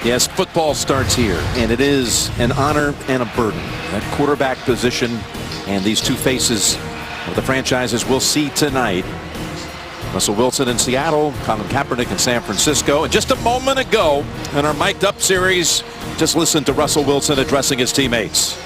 Yes, football starts here, and it is an honor and a burden. That quarterback position and these two faces of the franchises we'll see tonight. Russell Wilson in Seattle, Colin Kaepernick in San Francisco. And just a moment ago in our Mic'd Up series, just listen to Russell Wilson addressing his teammates.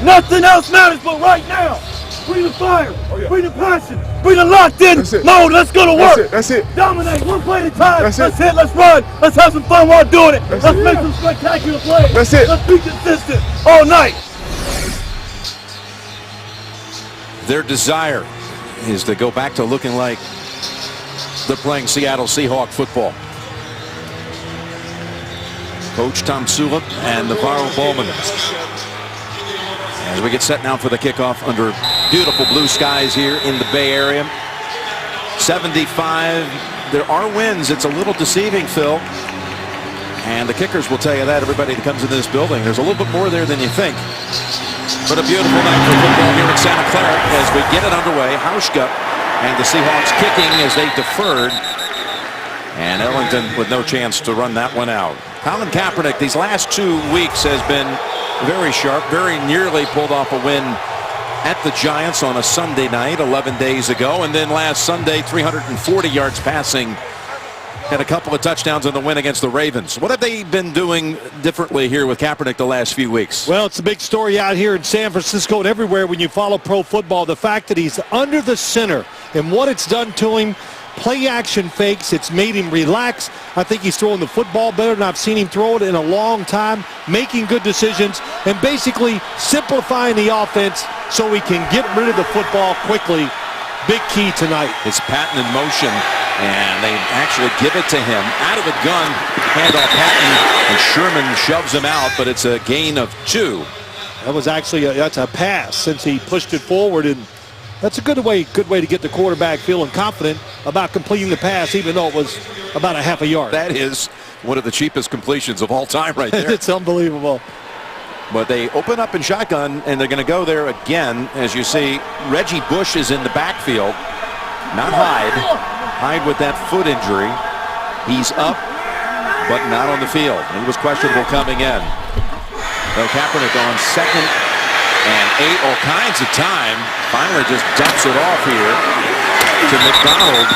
Nothing else matters but right now. Bring the fire, bring the passion, bring the locked in mode. Let's go to work. That's it. Dominate one play at a time. That's Let's it. hit, let's run. Let's have some fun while doing it. Let's make some spectacular plays. That's it. Let's be consistent all night. Their desire is to go back to looking like they're playing Seattle Seahawks football. Coach Tom Sulip and Navarro Bowman. As we get set now for the kickoff under beautiful blue skies here in the Bay Area. 75. There are winds. It's a little deceiving, Phil. And the kickers will tell you that. Everybody that comes into this building, there's a little bit more there than you think. But a beautiful night for football here in Santa Clara as we get it underway. Hauschka and the Seahawks kicking as they deferred. And Ellington with no chance to run that one out. Colin Kaepernick these last 2 weeks has been very sharp, very nearly pulled off a win at the Giants on a Sunday night 11 days ago. And then last Sunday, 340 yards passing and a couple of touchdowns in the win against the Ravens. What have they been doing differently here with Kaepernick the last few weeks? Well, it's a big story out here in San Francisco and everywhere when you follow pro football. The fact that he's under the center and what it's done to him. Play action fakes. It's made him relax. I think he's throwing the football better than I've seen him throw it in a long time, making good decisions, and basically simplifying the offense so he can get rid of the football quickly. Big key tonight. It's Patton in motion, and they actually give it to him. Out of the gun, handoff Patton, and Sherman shoves him out, but it's a gain of 2. That was actually that's a pass since he pushed it forward, and that's a good way to get the quarterback feeling confident about completing the pass, even though it was about a half a yard. That is one of the cheapest completions of all time right there. It's unbelievable. But they open up in shotgun, and they're going to go there again. As you see, Reggie Bush is in the backfield. Not Hyde. Hyde with that foot injury. He's up, but not on the field. He was questionable coming in. So Kaepernick on 2nd and 8, all kinds of time. Finally just dumps it off here to McDonald.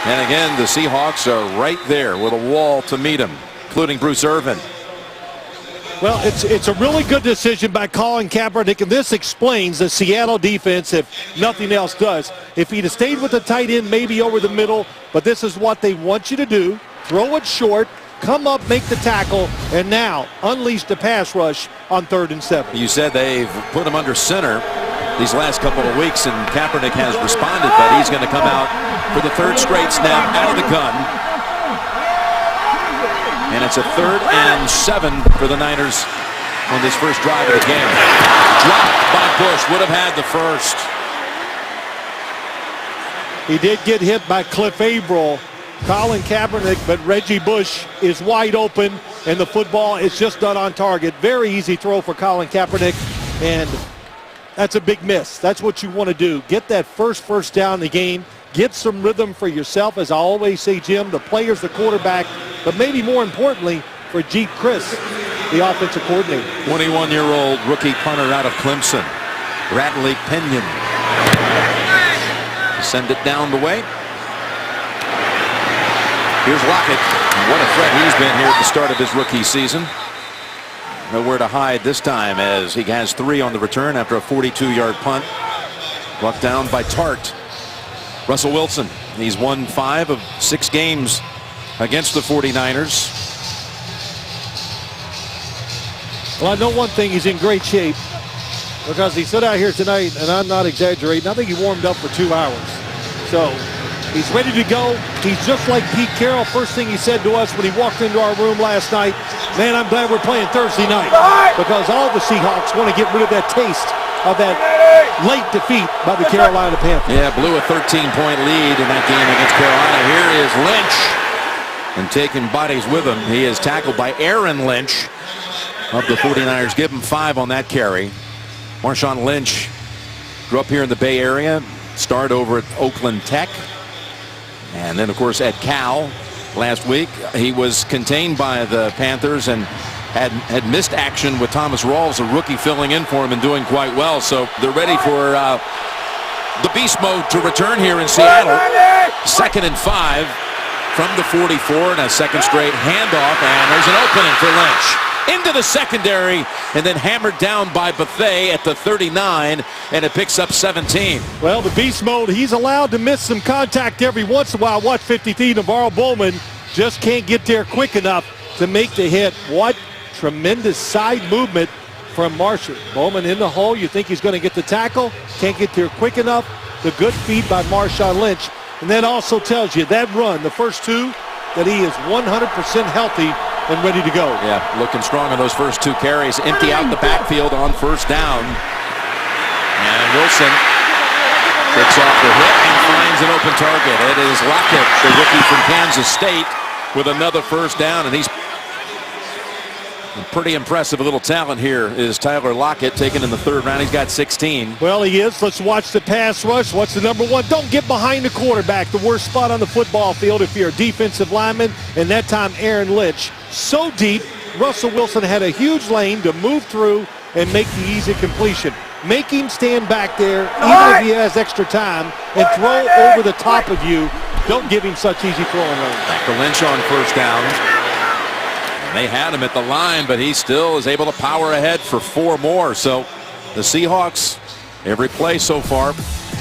And again, the Seahawks are right there with a wall to meet him, including Bruce Irvin. Well, it's a really good decision by Colin Kaepernick, and this explains the Seattle defense, if nothing else does. If he'd have stayed with the tight end, maybe over the middle, but this is what they want you to do. Throw it short, come up, make the tackle, and now unleash the pass rush on 3rd and 7. You said they've put him under center these last couple of weeks, and Kaepernick has responded, but he's going to come out for the 3rd straight snap out of the gun. And it's a 3rd and 7 for the Niners on this first drive of the game. Dropped by Bush, would have had the first. He did get hit by Cliff Averill, Colin Kaepernick, but Reggie Bush is wide open, and the football is just done on target. Very easy throw for Colin Kaepernick, and that's a big miss. That's what you want to do. Get that first down in the game. Get some rhythm for yourself, as I always say, Jim, the players, the quarterback, but maybe more importantly for Jeep Chris, the offensive coordinator. 21-year-old rookie punter out of Clemson, Bradley Pinion. Send it down the way. Here's Lockett. What a threat he's been here at the start of his rookie season. Nowhere to hide this time as he has 3 on the return after a 42-yard punt. Brought down by Tart. Russell Wilson, he's won 5 of 6 games against the 49ers. Well, I know one thing, he's in great shape because he stood out here tonight, and I'm not exaggerating, I think he warmed up for 2 hours. So he's ready to go. He's just like Pete Carroll. First thing he said to us when he walked into our room last night, man, I'm glad we're playing Thursday night because all the Seahawks want to get rid of that taste of that late defeat by the Carolina Panthers. Yeah, blew a 13-point lead in that game against Carolina. Here is Lynch, and taking bodies with him. He is tackled by Aaron Lynch of the 49ers. Give him 5 on that carry. Marshawn Lynch grew up here in the Bay Area, starred over at Oakland Tech, and then, of course, at Cal. last week. He was contained by the Panthers and had missed action with Thomas Rawls, a rookie, filling in for him and doing quite well. So they're ready for the beast mode to return here in Seattle. 2nd and 5 from the 44, and a second straight handoff, and there's an opening for Lynch. Into the secondary, and then hammered down by Bethea at the 39, and it picks up 17. Well, the beast mode, he's allowed to miss some contact every once in a while. Watch 53, Navarro Bowman just can't get there quick enough to make the hit. What tremendous side movement from Marshall. Bowman in the hole. You think he's going to get the tackle. Can't get there quick enough. The good feed by Marshawn Lynch. And that also tells you that run, the first two, that he is 100% healthy and ready to go. Yeah, looking strong on those first 2 carries. Empty out the backfield on first down. And Wilson gets off the hit and finds an open target. It is Lockett, the rookie from Kansas State, with another first down, and he's pretty impressive. A little talent here is Tyler Lockett, taken in the 3rd round. He's got 16. Well, he is. Let's watch the pass rush. What's the number one? Don't get behind the quarterback. The worst spot on the football field if you're a defensive lineman. And that time, Aaron Lynch. So deep, Russell Wilson had a huge lane to move through and make the easy completion. Make him stand back there, even if he has extra time, and throw over the top of you. Don't give him such easy throwing lanes. Back to Lynch on first down. They had him at the line, but he still is able to power ahead for 4 more. So the Seahawks, every play so far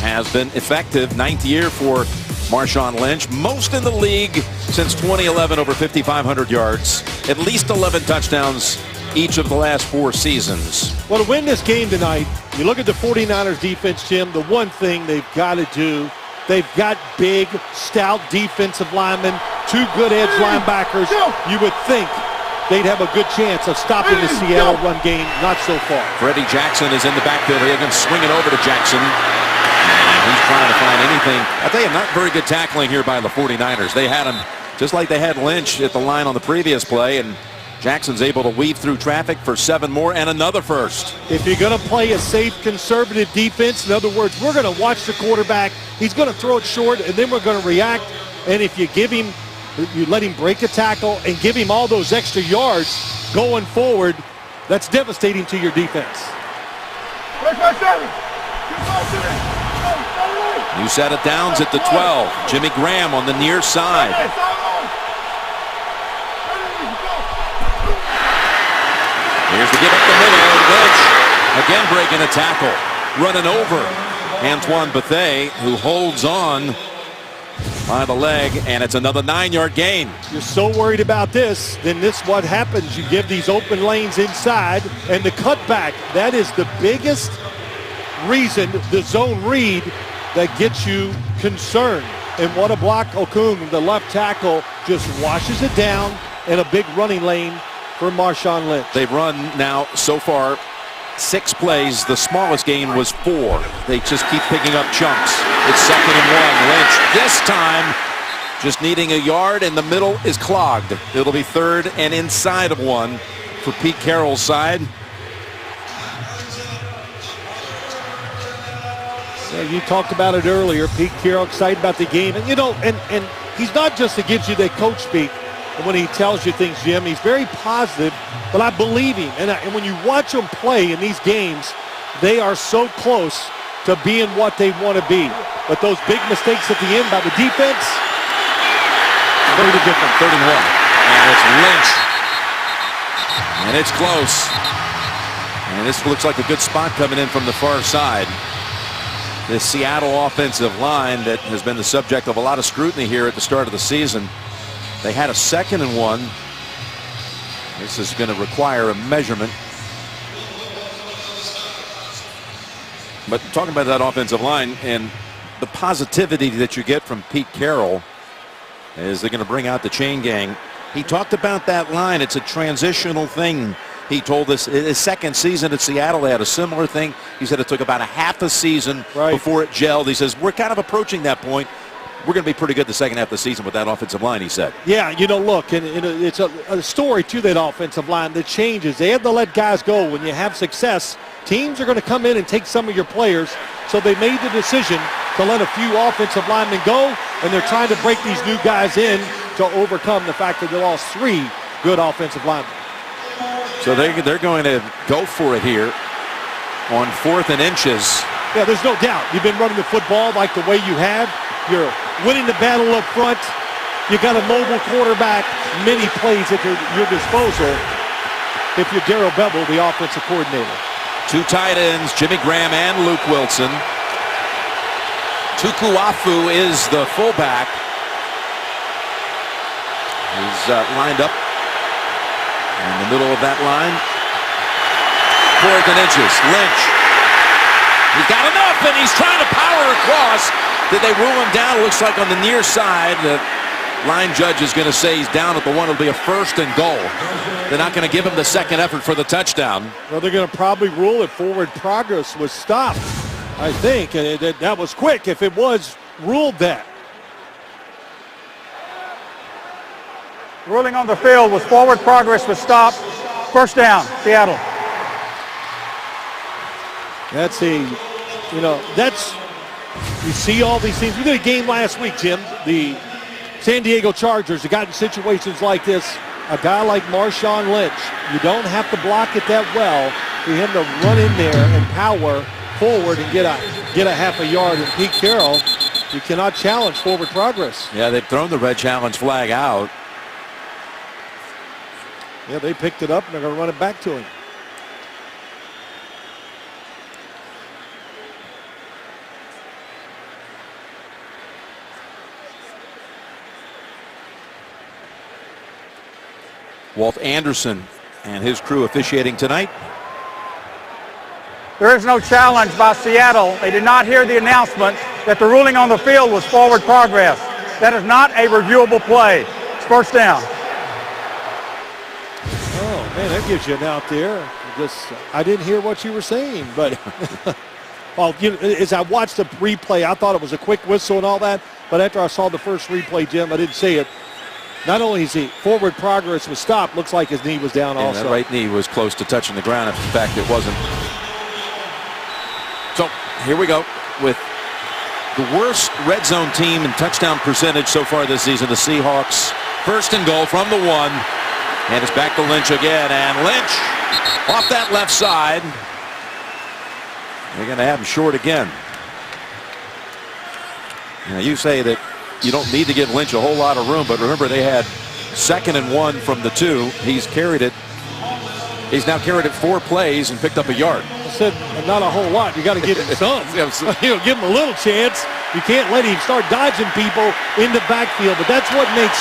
has been effective. 9th year for Marshawn Lynch. Most in the league since 2011, over 5,500 yards. At least 11 touchdowns each of the last 4 seasons. Well, to win this game tonight, you look at the 49ers defense, Jim, the one thing they've got to do, they've got big, stout defensive linemen, 2 good edge linebackers. You would think they'd have a good chance of stopping the Seattle run game. Not so far. Freddie Jackson is in the backfield. They're going to swing it over to Jackson. And he's trying to find anything. I tell you, not very good tackling here by the 49ers. They had him just like they had Lynch at the line on the previous play, and Jackson's able to weave through traffic for 7 more and another first. If you're going to play a safe, conservative defense, in other words, we're going to watch the quarterback. He's going to throw it short, and then we're going to react. And if you give him, you let him break a tackle and give him all those extra yards going forward, that's devastating to your defense. New set of downs at the 12. Jimmy Graham on the near side. Here's the give up the middle. Lynch again breaking a tackle. Running over Antoine Bethea, who holds on by the leg, and it's another 9-yard gain. You're so worried about this, then this is what happens. You give these open lanes inside, and the cutback, that is the biggest reason, the zone read, that gets you concerned. And what a block. Okung, the left tackle, just washes it down in a big running lane for Marshawn Lynch. They've run now so far 6 plays. The smallest gain was 4. They just keep picking up chunks. It's 2nd and 1. Lynch this time just needing a yard, and the middle is clogged. It'll be 3rd and inside of 1 for Pete Carroll's side. Yeah, you talked about it earlier. Pete Carroll excited about the game. And, you know, and he's not just that gives you that coach speak when he tells you things, Jim. He's very positive, but I believe him. And when you watch them play in these games, they are so close to being what they want to be. But those big mistakes at the end by the defense, very different. 3rd and 1. And it's Lynch. And it's close. And this looks like a good spot coming in from the far side. This Seattle offensive line that has been the subject of a lot of scrutiny here at the start of the season. They had a 2nd and 1. This is going to require a measurement. But talking about that offensive line and the positivity that you get from Pete Carroll is they're going to bring out the chain gang. He talked about that line. It's a transitional thing. He told us in his 2nd season at Seattle, they had a similar thing. He said it took about a half a season before it gelled. He says, we're kind of approaching that point. We're going to be pretty good the second half of the season with that offensive line, he said. Yeah, you know, look, and it's a story to that offensive line that changes. They have to let guys go. When you have success, teams are going to come in and take some of your players. So they made the decision to let a few offensive linemen go, and they're trying to break these new guys in to overcome the fact that they lost 3 good offensive linemen. So they're going to go for it here on 4th and inches. Yeah, there's no doubt. You've been running the football like the way you have. You're winning the battle up front. You got a mobile quarterback, many plays at your disposal if you're Darrell Bevell, the offensive coordinator. 2 tight ends, Jimmy Graham and Luke Wilson. Tukuafu is the fullback. He's lined up in the middle of that line. 4th and inches, Lynch. He's got enough, and he's trying to power across. Did they rule him down? It looks like on the near side. The line judge is going to say he's down at the 1. It'll be a 1st and goal. They're not going to give him the second effort for the touchdown. Well, they're going to probably rule it forward progress was stopped, I think. And that was quick if it was ruled that. Ruling on the field was forward progress was stopped. 1st down, Seattle. That's you see all these things. We did a game last week, Jim. The San Diego Chargers have gotten situations like this. A guy like Marshawn Lynch, you don't have to block it that well for him to run in there and power forward and get a half a yard. And Pete Carroll, you cannot challenge forward progress. Yeah, they've thrown the red challenge flag out. Yeah, they picked it up and they're going to run it back to him. Walt Anderson and his crew officiating tonight. There is no challenge by Seattle. They did not hear the announcement that the ruling on the field was forward progress. That is not a reviewable play. It's 1st down. Oh, man, that gives you an out there. I didn't hear what you were saying, but well, as I watched the replay, I thought it was a quick whistle and all that, but after I saw the first replay, Jim, I didn't see it. Not only is he forward progress was stopped, looks like his knee was down also. That right knee was close to touching the ground. In fact, it wasn't. So here we go with the worst red zone team in touchdown percentage so far this season, the Seahawks. 1st and goal from the 1. And it's back to Lynch again. And Lynch off that left side. They're going to have him short again. Now you say that you don't need to give Lynch a whole lot of room, but remember they had 2nd and 1 from the 2. He's carried it. He's now carried it 4 plays and picked up a yard. I said not a whole lot. You got to give him some. Give him a little chance. You can't let him start dodging people in the backfield, but that's what makes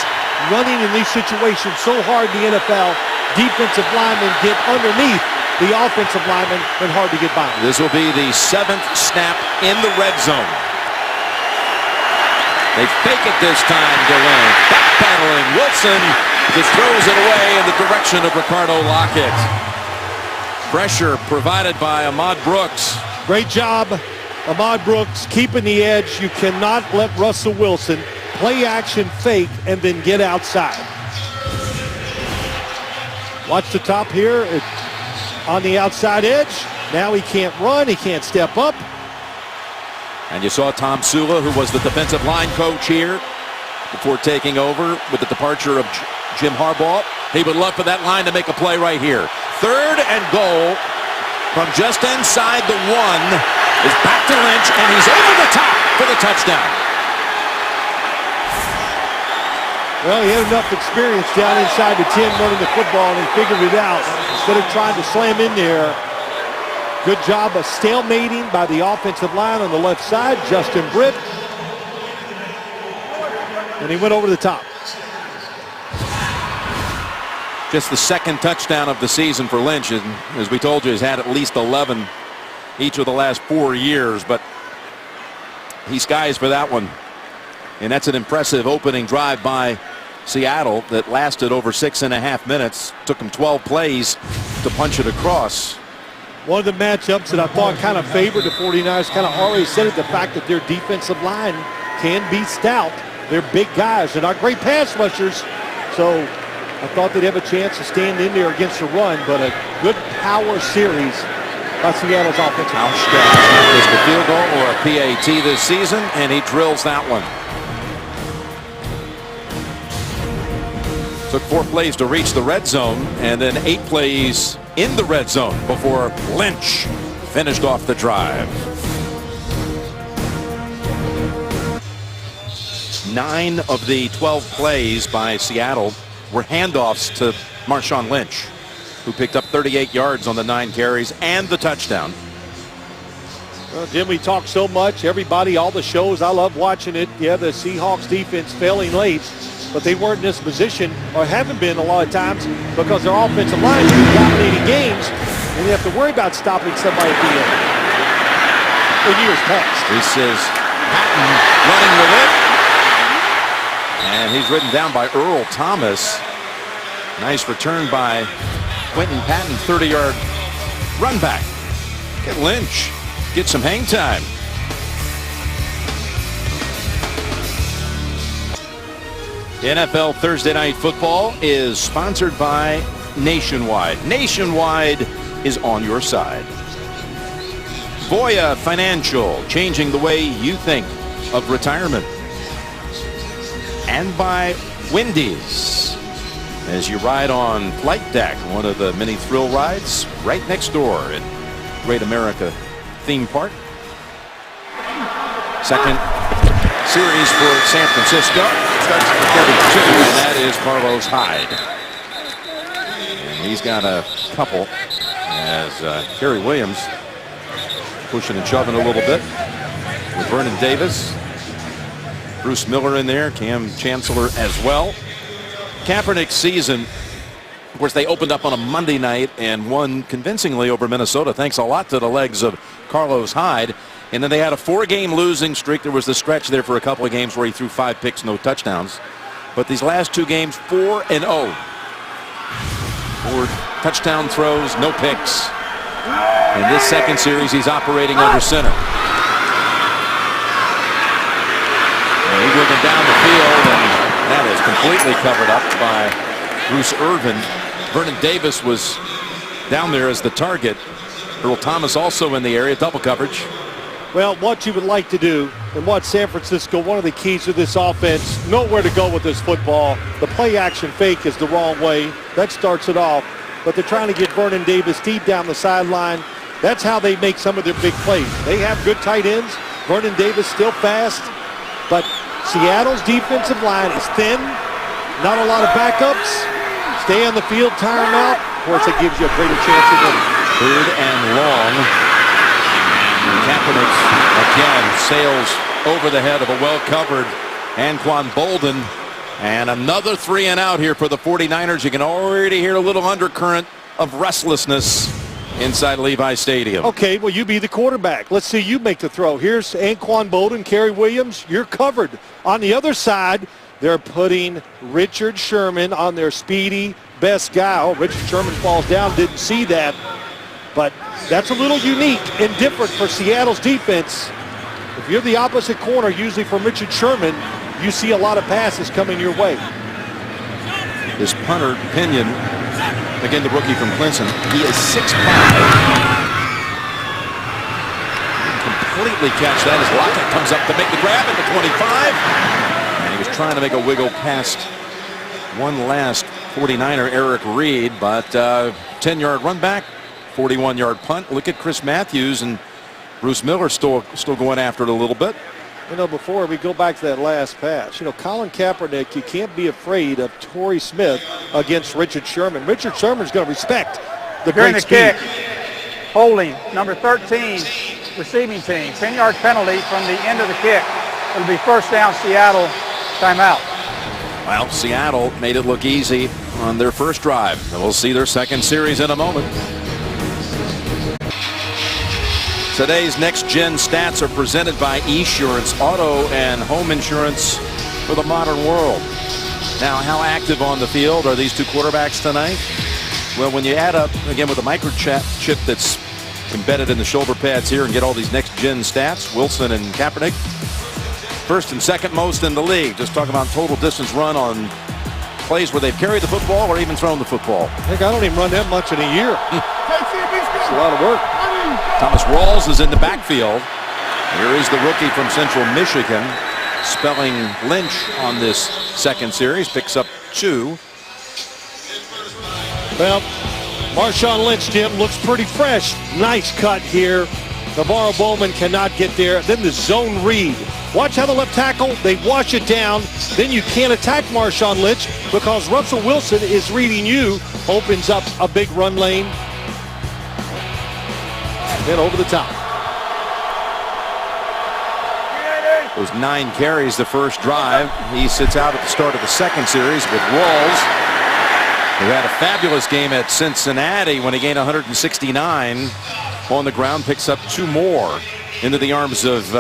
running in these situations so hard in the NFL. Defensive linemen get underneath the offensive linemen and hard to get by. This will be the 7th snap in the red zone. They fake it this time to Lynch. Backpedaling. Wilson just throws it away in the direction of Ricardo Lockett. Pressure provided by Ahmad Brooks. Great job, Ahmad Brooks, keeping the edge. You cannot let Russell Wilson play action fake and then get outside. Watch the top here on the outside edge. Now he can't run. He can't step up. And you saw Tom Sula, who was the defensive line coach here before taking over with the departure of Jim Harbaugh. He would love for that line to make a play right here. 3rd and goal from just inside the 1 is back to Lynch, and he's over the top for the touchdown. Well, he had enough experience down inside the 10 running the football, and he figured it out. Instead of trying to slam in there, good job of stalemating by the offensive line on the left side, Justin Britt. And he went over the top. Just the 2nd touchdown of the season for Lynch, and as we told you, he's had at least 11 each of the last 4 years, but he skies for that one. And that's an impressive opening drive by Seattle that lasted over 6.5 minutes. Took them 12 plays to punch it across. One of the matchups that I thought kind of favored the 49ers, kind of already said it, the fact that their defensive line can be stout. They're big guys. They're not great pass rushers. So I thought they'd have a chance to stand in there against the run, but a good power series by Seattle's offensive line. Is the field goal or a PAT this season, and he drills that one. Took 4 plays to reach the red zone, and then 8 plays in the red zone before Lynch finished off the drive. 9 of the 12 plays by Seattle were handoffs to Marshawn Lynch, who picked up 38 yards on the 9 carries and the touchdown. Well, Jim, we talk so much. Everybody, all the shows, I love watching it. Yeah, the Seahawks defense failing late, but they weren't in this position, or haven't been a lot of times, because their offensive line has been dominating games, and you have to worry about stopping somebody at the end. In years past. This is Patton running with it. And he's ridden down by Earl Thomas. Nice return by Quentin Patton, 30-yard run back. Get Lynch. Get some hang time. NFL Thursday Night Football is sponsored by Nationwide. Nationwide is on your side. Voya Financial, changing the way you think of retirement. And by Wendy's, as you ride on Flight Deck, one of the many thrill rides right next door at Great America Theme Park. Second series for San Francisco. Starts at 32, and that is Carlos Hyde. And he's got a couple as Kerry Williams pushing and shoving a little bit with Vernon Davis. Bruce Miller in there, Cam Chancellor as well. Kaepernick's season, of course, they opened up on a Monday night and won convincingly over Minnesota, thanks a lot to the legs of Carlos Hyde. And then they had a 4-game losing streak. There was the stretch there for a couple of games where he threw 5 picks, no touchdowns. But these last 2 games, 4-0. 4 touchdown throws, no picks. In this second series, he's operating under center. And he's looking down the field, and that is completely covered up by Bruce Irvin. Vernon Davis was down there as the target. Earl Thomas also in the area, double coverage. Well, what you would like to do, and what San Francisco, one of the keys to this offense, know where to go with this football. The play action fake is the wrong way. That starts it off. But they're trying to get Vernon Davis deep down the sideline. That's how they make some of their big plays. They have good tight ends. Vernon Davis still fast. But Seattle's defensive line is thin. Not a lot of backups. Stay on the field, tire them out. Of course, it gives you a greater chance of winning. 3rd and long. Kaepernick again sails over the head of a well-covered Anquan Bolden. And another 3 and out here for the 49ers. You can already hear a little undercurrent of restlessness inside Levi Stadium. Okay, well, you be the quarterback. Let's see you make the throw. Here's Anquan Bolden, Kerry Williams. You're covered. On the other side, they're putting Richard Sherman on their speedy best guy. Oh, Richard Sherman falls down. Didn't see that. But that's a little unique and different for Seattle's defense. If you're the opposite corner, usually from Richard Sherman, you see a lot of passes coming your way. This punter, Pinion, again the rookie from Clemson, he is 6'5". Completely catch that as Lockett comes up to make the grab at the 25. And he was trying to make a wiggle past one last 49er, Eric Reed, but 10-yard run back, 41-yard punt. Look at Chris Matthews and Bruce Miller still going after it a little bit. You know, before we go back to that last pass, you know, Colin Kaepernick, you can't be afraid of Torrey Smith against Richard Sherman. Richard Sherman's going to respect the During great the speed. kick, holding number 13, receiving team, 10-yard penalty from the end of the kick. It'll be first down, Seattle, timeout. Well, Seattle made it look easy on their first drive. And we'll see their second series in a moment. Today's next-gen stats are presented by Esurance, auto and home insurance for the modern world. Now, how active on the field are these 2 quarterbacks tonight? Well, when you add up, again, with the microchip that's embedded in the shoulder pads here and get all these next-gen stats, Wilson and Kaepernick, first and second most in the league. Just talking about total distance run on plays where they've carried the football or even thrown the football. Heck, I don't even run that much in a year. It's a lot of work. Thomas Rawls is in the backfield. Here is the rookie from Central Michigan, spelling Lynch on this second series. Picks up 2. Well, Marshawn Lynch, Jim, looks pretty fresh. Nice cut here. Navarro Bowman cannot get there. Then the zone read. Watch how the left tackle, they wash it down. Then you can't attack Marshawn Lynch because Russell Wilson is reading you. Opens up a big run lane. Then over the top. Those 9 carries the first drive. He sits out at the start of the second series with Rawls, who had a fabulous game at Cincinnati when he gained 169 on the ground. Picks up 2 more into the arms of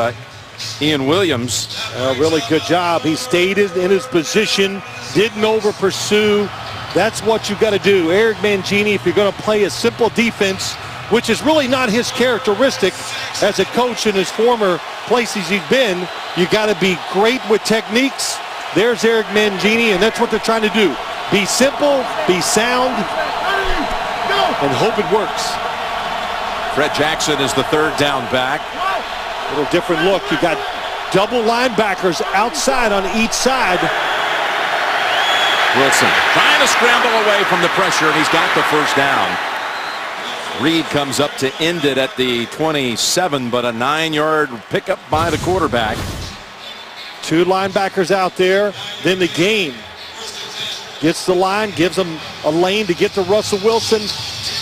Ian Williams. Really good job. He stayed in his position, didn't over pursue. That's what you got to do. Eric Mangini, if you're going to play a simple defense, which is really not his characteristic as a coach in his former places he's been, you got to be great with techniques. There's Eric Mangini, and that's what they're trying to do. Be simple, be sound, and hope it works. Fred Jackson is the third down back. A little different look. You got double linebackers outside on each side. Wilson trying to scramble away from the pressure, and he's got the first down. Reed comes up to end it at the 27, but a 9-yard pickup by the quarterback. 2 linebackers out there. Then the game gets the line, gives them a lane to get to Russell Wilson.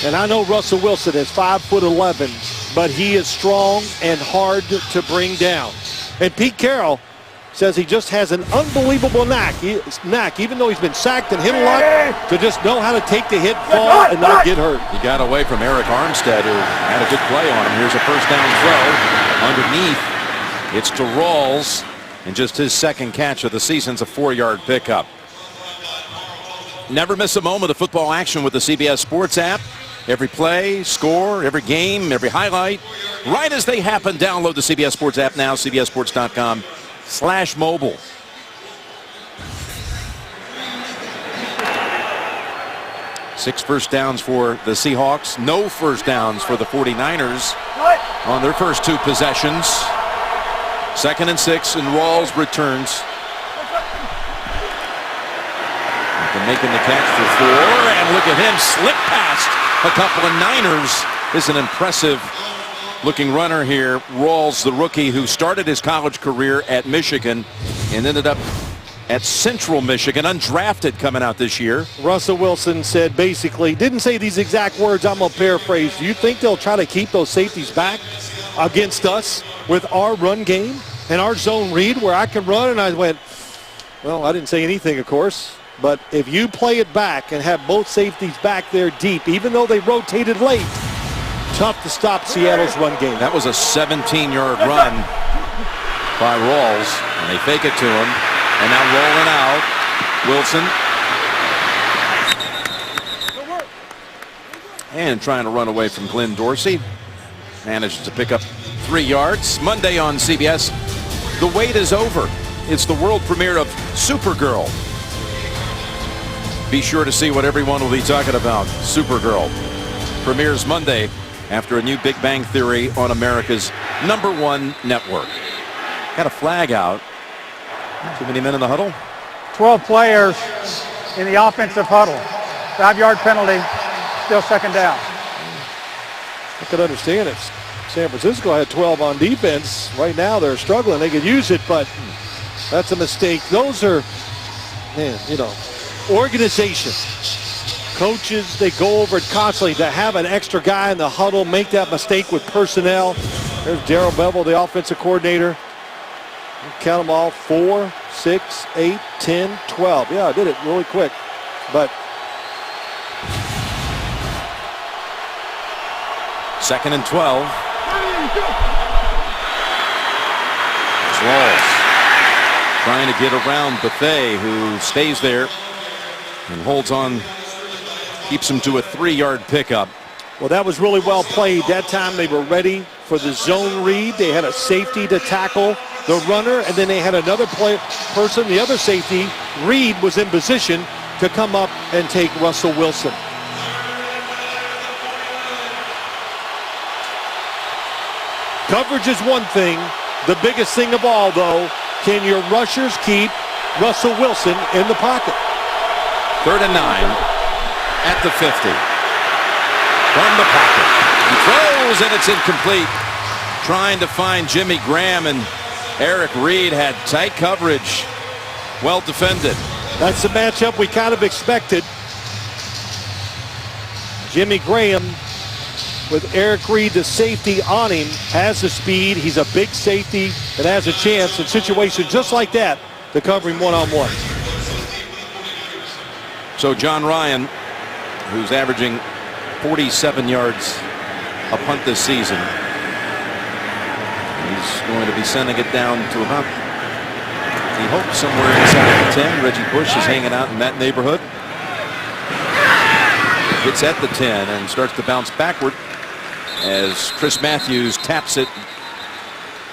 And I know Russell Wilson is 5'11", but he is strong and hard to bring down. And Pete Carroll says he just has an unbelievable knack, even though he's been sacked and hit a lot, to just know how to take the hit, fall, and not get hurt. He got away from Eric Armstead, who had a good play on him. Here's a first down throw underneath. It's to Rawls, and just his second catch of the season's a 4-yard pickup. Never miss a moment of football action with the CBS Sports app. Every play, score, every game, every highlight, right as they happen. Download the CBS Sports app now, cbssports.com/mobile. Six first downs for the Seahawks. No first downs for the 49ers on their first 2 possessions. 2nd and 6, and Rawls returns. After making the catch for 4, and look at him slip past a couple of Niners. Is an impressive looking runner here. Rawls, the rookie who started his college career at Michigan and ended up at Central Michigan, undrafted coming out this year. Russell Wilson said basically, didn't say these exact words, I'm going to paraphrase. Do you think they'll try to keep those safeties back against us with our run game and our zone read where I can run? And I went, well, I didn't say anything, of course. But if you play it back and have both safeties back there deep, even though they rotated late, tough to stop Seattle's run game. That was a 17-yard run by Rawls, and they fake it to him. And now rolling out, Wilson. And trying to run away from Glenn Dorsey. Manages to pick up 3 yards. Monday on CBS, the wait is over. It's the world premiere of Supergirl. Be sure to see what everyone will be talking about. Supergirl premieres Monday after a new Big Bang Theory on America's #1 network. Got a flag out. Too many men in the huddle. 12 players in the offensive huddle. 5-yard penalty, still 2nd down. I could understand if San Francisco had 12 on defense. Right now they're struggling. They could use it, but that's a mistake. Those are, man, organization. Coaches, they go over it constantly. To have an extra guy in the huddle, make that mistake with personnel. There's Darrell Bevell, the offensive coordinator. Count them all, 4, 6, 8, 10, 12. Yeah, I did it really quick. But 2nd and 12. Rawls trying to get around Buffet, who stays there and holds on, keeps him to a 3-yard pickup. Well, that was really well played. That time they were ready for the zone read. They had a safety to tackle the runner, and then they had another person, the other safety, Reed, was in position to come up and take Russell Wilson. Coverage is one thing. The biggest thing of all, though, can your rushers keep Russell Wilson in the pocket? 3rd and 9. at the 50. From the pocket. He throws, and it's incomplete. Trying to find Jimmy Graham, and Eric Reed had tight coverage. Well defended. That's the matchup we kind of expected. Jimmy Graham with Eric Reed, the safety, on him, has the speed. He's a big safety and has a chance in situations just like that to cover him one-on-one. So John Ryan, who's averaging 47 yards a punt this season, he's going to be sending it down to about, he hopes, somewhere inside the 10. Reggie Bush is hanging out in that neighborhood. Gets at the 10 and starts to bounce backward as Chris Matthews taps it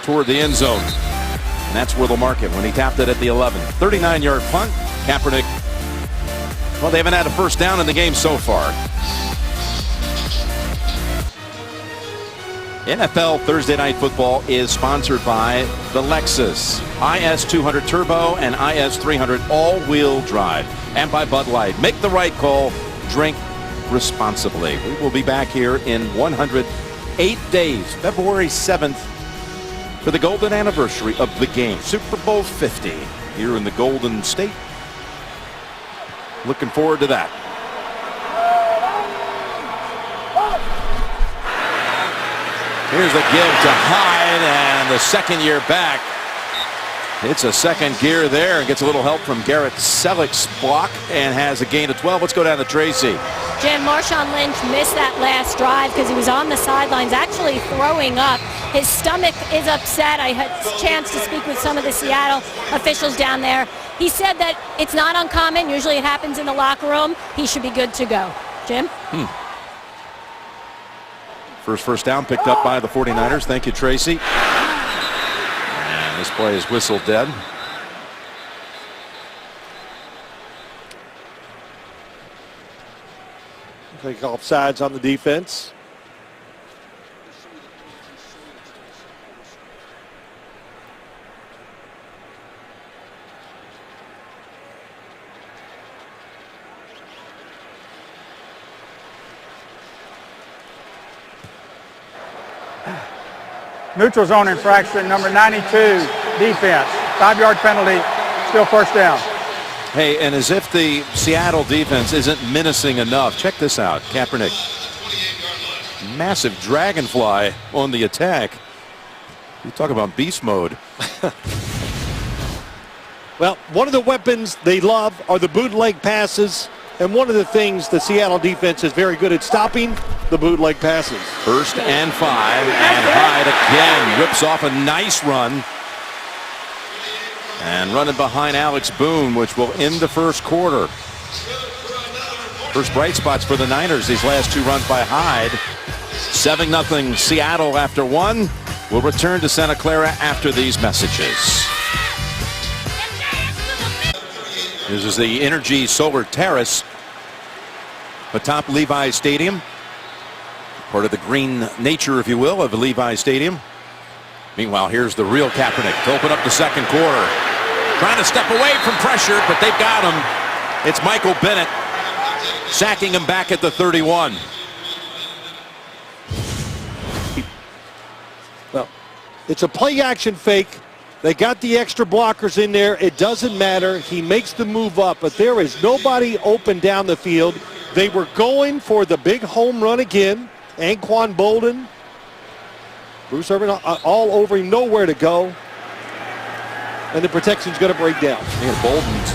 toward the end zone. And that's where they'll mark it when he tapped it at the 11. 39-yard punt. Kaepernick, well, they haven't had a first down in the game so far. NFL Thursday Night Football is sponsored by the Lexus IS200 Turbo and IS300 all-wheel drive, and by Bud Light. Make the right call. Drink responsibly. We will be back here in 108 days, February 7th, for the golden anniversary of the game, Super Bowl 50, here in the Golden State. Looking forward to that. Here's the give to Hyde, and the second year back. It's a second gear there and gets a little help from Garrett Selleck's block and has a gain of 12. Let's go down to Tracy. Jim, Marshawn Lynch missed that last drive because he was on the sidelines actually throwing up. His stomach is upset. I had a chance to speak with some of the Seattle officials down there. He said that it's not uncommon. Usually it happens in the locker room. He should be good to go. Jim? First down picked up by the 49ers. Thank you, Tracy. And this play is whistled dead. Take offsides on the defense. Neutral zone infraction, number 92, defense. 5-yard penalty, still first down. Hey, and as if the Seattle defense isn't menacing enough, check this out. Kaepernick, massive dragonfly on the attack. You talk about beast mode. Well, one of the weapons they love are the bootleg passes, and one of the things the Seattle defense is very good at stopping, the bootleg passes. 1st and 5, and Hyde again rips off a nice run. And running behind Alex Boone, which will end the first quarter. First bright spots for the Niners, these last two runs by Hyde. 7-0 Seattle after one. We'll return to Santa Clara after these messages. This is the Energy Solar Terrace atop Levi's Stadium. Part of the green nature, if you will, of Levi's Stadium. Meanwhile, here's the real Kaepernick to open up the second quarter. Trying to step away from pressure, but they've got him. It's Michael Bennett sacking him back at the 31. Well, it's a play action fake. They got the extra blockers in there. It doesn't matter. He makes the move up, but there is nobody open down the field. They were going for the big home run again. Anquan Bolden. Bruce Irvin all over him, nowhere to go. And the protection's going to break down. Yeah, Bolden's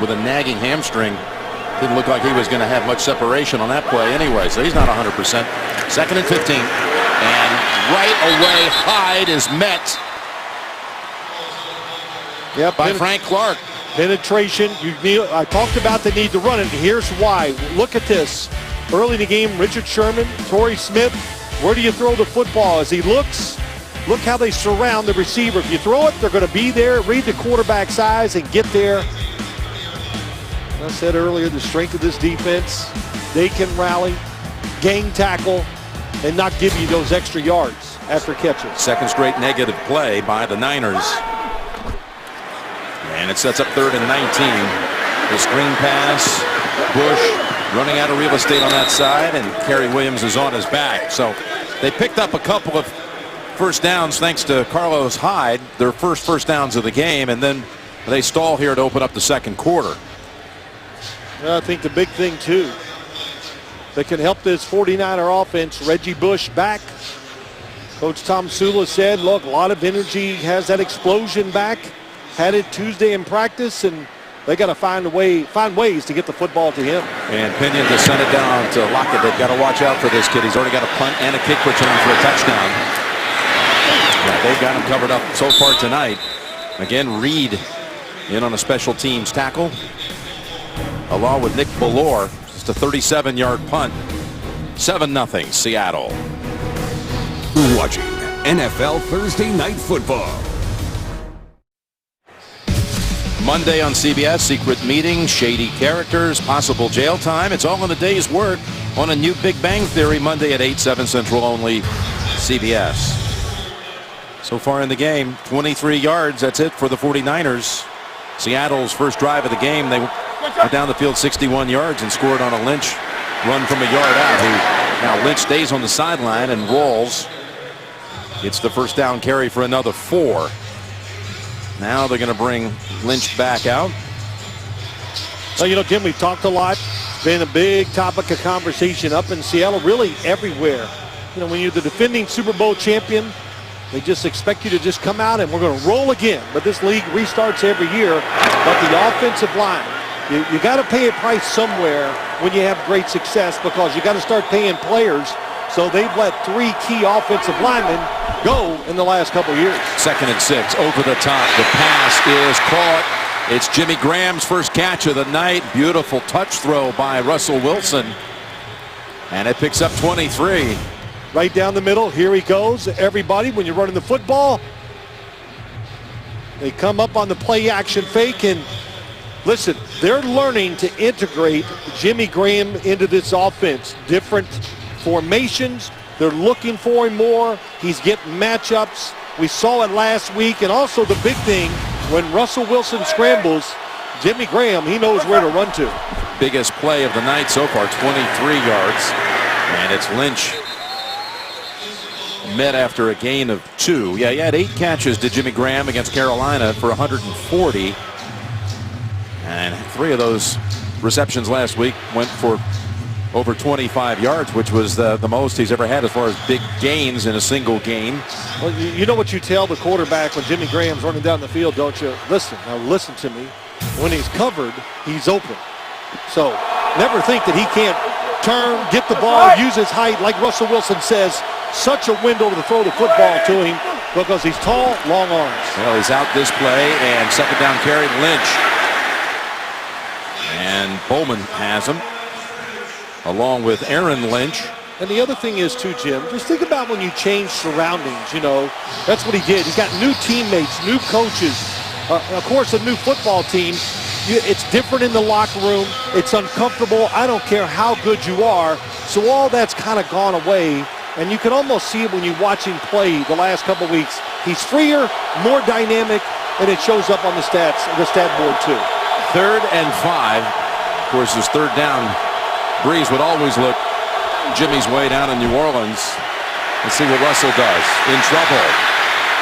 with a nagging hamstring. Didn't look like he was going to have much separation on that play anyway, so he's not 100%. 2nd and 15. And right away, Hyde is met by Frank Clark. Penetration. I talked about the need to run it. Here's why. Look at this. Early in the game, Richard Sherman, Torrey Smith. Where do you throw the football? As he looks, look how they surround the receiver. If you throw it, they're going to be there. Read the quarterback's eyes and get there. I said earlier, the strength of this defense, they can rally, gang tackle, and not give you those extra yards after catches. Second straight negative play by the Niners. And it sets up 3rd and 19. The screen pass, Bush running out of real estate on that side, and Kerry Williams is on his back. So they picked up a couple of first downs thanks to Carlos Hyde, their first downs of the game, and then they stall here to open up the second quarter. I think the big thing, too, that can help this 49er offense, Reggie Bush back. Coach Tom Sula said, look, a lot of energy, has that explosion back. Had it Tuesday in practice, and they got to find ways to get the football to him. And Pinion to send it down to Lockett. They've got to watch out for this kid. He's already got a punt and a kick return for a touchdown. Yeah, they've got him covered up so far tonight. Again, Reed in on a special teams tackle, along with Nick Ballore. Just a 37-yard punt. 7-0 Seattle. You're watching NFL Thursday Night Football. Monday on CBS, secret meeting, shady characters, possible jail time. It's all in a day's work on a new Big Bang Theory Monday at 8, 7 Central only, CBS. So far in the game, 23 yards. That's it for the 49ers. Seattle's first drive of the game, they went down the field 61 yards and scored on a Lynch run from a yard out. Now Lynch stays on the sideline and rolls. It's the first down carry for another 4. Now they're going to bring Lynch back out. Well, you know, Jim, we've talked a lot. It's been a big topic of conversation up in Seattle, really everywhere. You know, when you're the defending Super Bowl champion, they just expect you to just come out and we're going to roll again. But this league restarts every year. But the offensive line, you got to pay a price somewhere when you have great success, because you got to start paying players. So they've let 3 key offensive linemen go in the last couple of years. 2nd and 6, over the top. The pass is caught. It's Jimmy Graham's first catch of the night. Beautiful touch throw by Russell Wilson. And it picks up 23. Right down the middle. Here he goes. Everybody, when you're running the football, they come up on the play action fake, and listen, they're learning to integrate Jimmy Graham into this offense. Different formations. They're looking for him more. He's getting matchups. We saw it last week. And also the big thing, when Russell Wilson scrambles, Jimmy Graham, he knows where to run to. Biggest play of the night so far, 23 yards. And it's Lynch met after a gain of 2. Yeah, he had 8 catches to Jimmy Graham against Carolina for 140. And 3 of those receptions last week went for over 25 yards, which was the most he's ever had as far as big gains in a single game. Well, you know what you tell the quarterback when Jimmy Graham's running down the field, don't you? Listen, now listen to me. When he's covered, he's open. So never think that he can't turn, get the ball, use his height. Like Russell Wilson says, such a window to throw the football to him because he's tall, long arms. Well, he's out this play, and 2nd down carry, Lynch. And Bowman has him, along with Aaron Lynch. And the other thing is, too, Jim, just think about when you change surroundings, you know. That's what he did. He's got new teammates, new coaches. Of course, a new football team. It's different in the locker room. It's uncomfortable. I don't care how good you are. So all that's kind of gone away. And you can almost see it when you watch him play the last couple weeks. He's freer, more dynamic, and it shows up on the stat board, too. 3rd and 5. Of course, his 3rd down. Breeze would always look Jimmy's way down in New Orleans. Let's see what Russell does. In trouble.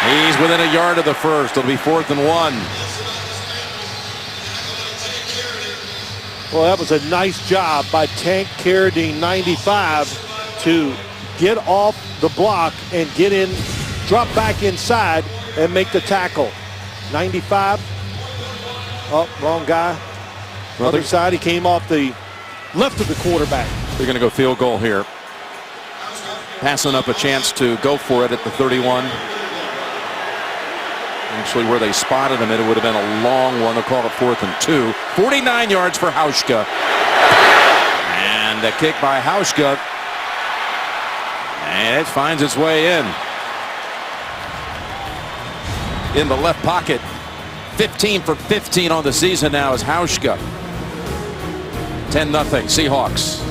He's within a yard of the first. It'll be 4th and 1. Well, that was a nice job by Tank Carradine, 95, to get off the block and get in, drop back inside and make the tackle. 95. Oh, wrong guy. Well, Other side, he came off the left of the quarterback. They're going to go field goal here. Passing up a chance to go for it at the 31. Actually, where they spotted him, it would have been a long one. They'll call it 4th and 2. 49 yards for Hauschka. And a kick by Hauschka. And it finds its way in the left pocket. 15 for 15 on the season now is Hauschka. 10-0 Seahawks.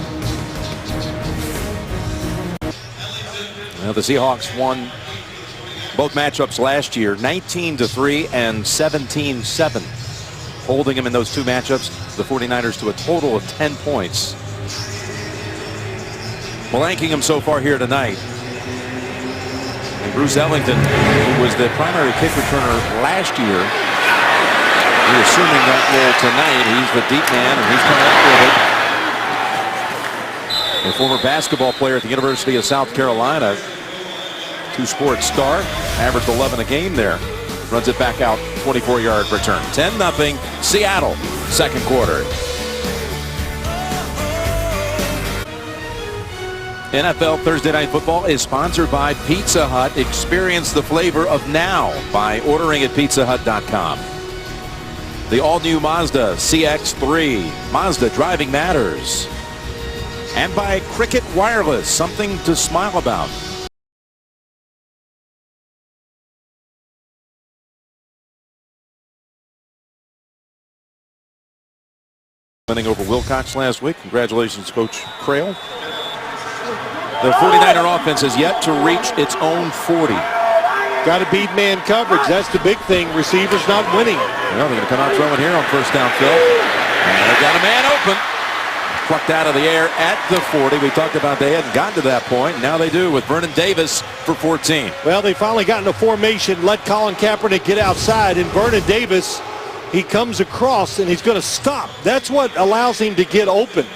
Well, the Seahawks won both matchups last year, 19-3 and 17-7. Holding them in those 2 matchups, the 49ers to a total of 10 points. Blanking him so far here tonight. And Bruce Ellington, who was the primary kick returner last year, he's assuming that role tonight. He's the deep man, and he's coming up with it. A former basketball player at the University of South Carolina, two-sport star, averaged 11 a game there. Runs it back out, 24-yard return. 10-0 Seattle, second quarter. NFL Thursday Night Football is sponsored by Pizza Hut. Experience the flavor of now by ordering at pizzahut.com. The all-new Mazda CX-3. Mazda, driving matters. And by Cricket Wireless, something to smile about. Winning over Wilcox last week. Congratulations, Coach Crail. The 49er offense has yet to reach its own 40. Got to beat man coverage. That's the big thing. Receivers not winning. Well, they're going to come out throwing here on first down, Phil. And they've got a man open. Plucked out of the air at the 40. We talked about they hadn't gotten to that point. Now they do with Vernon Davis for 14. Well, they finally got in a formation, let Colin Kaepernick get outside, and Vernon Davis, he comes across and he's going to stop. That's what allows him to get open.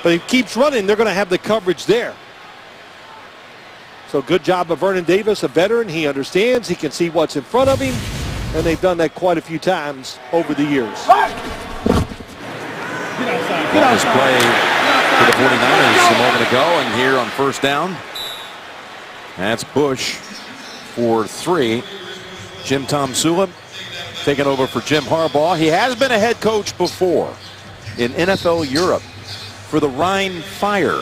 But he keeps running, they're going to have the coverage there. So good job of Vernon Davis, a veteran. He understands, he can see what's in front of him, and they've done that quite a few times over the years. This play for the 49ers a moment ago, and here on first down, that's Bush for 3. Jim Tomsula taking over for Jim Harbaugh. He has been a head coach before in NFL Europe for the Rhine Fire.